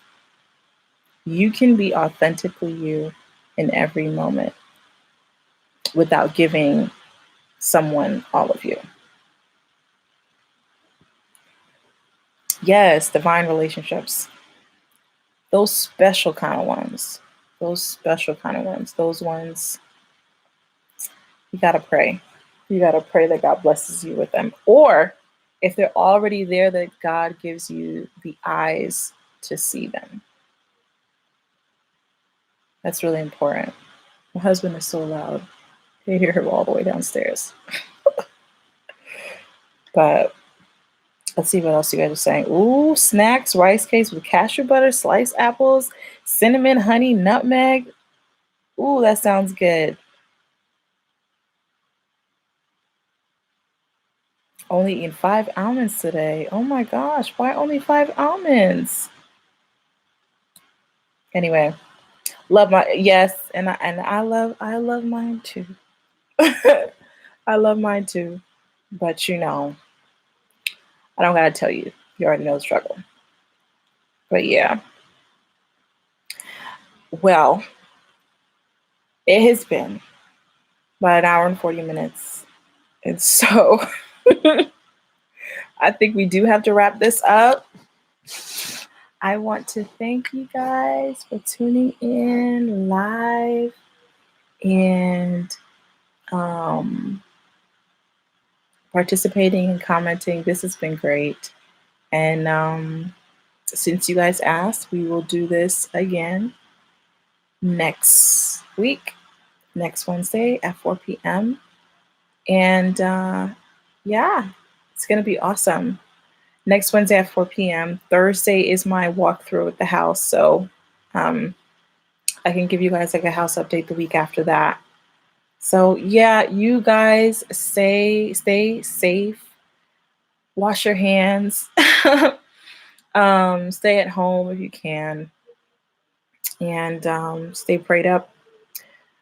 You can be authentically you in every moment without giving someone all of you. Yes, divine relationships. Those special kind of ones. Those special kind of ones. Those ones you gotta pray. You gotta pray that God blesses you with them. Or if they're already there, that God gives you the eyes to see them. That's really important. My husband is so loud. You hear him all the way downstairs. But let's see what else you guys are saying. Ooh, snacks, rice cakes with cashew butter, sliced apples, cinnamon, honey, nutmeg. Ooh, that sounds good. Only eating 5 almonds today. Oh my gosh, why only 5 almonds? Anyway, love my yes, and I love mine too. I love mine too. But I don't gotta tell you. You already know the struggle. But yeah. Well, it has been about an hour and 40 minutes. And so I think we do have to wrap this up. I want to thank you guys for tuning in live and participating and commenting. This has been great. And since you guys asked, we will do this again next week, next Wednesday at 4 p.m. And yeah, it's going to be awesome. Next Wednesday at 4 p.m. Thursday is my walkthrough at the house. So I can give you guys like a house update the week after that. So yeah, you guys stay safe, wash your hands, stay at home if you can, and stay prayed up.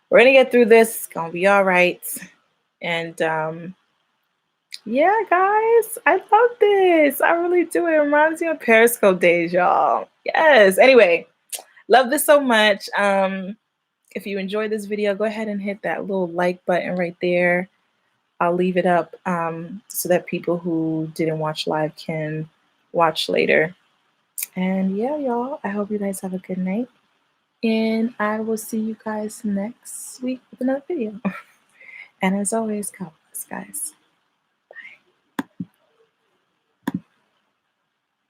We're gonna get through this. It's gonna be all right. And yeah, guys, I love this. I really do. It reminds me of Periscope days, y'all. Yes. Anyway, love this so much. If you enjoyed this video, go ahead and hit that little like button right there. I'll leave it up so that people who didn't watch live can watch later. And yeah, y'all, I hope you guys have a good night. And I will see you guys next week with another video. And as always, God bless, guys.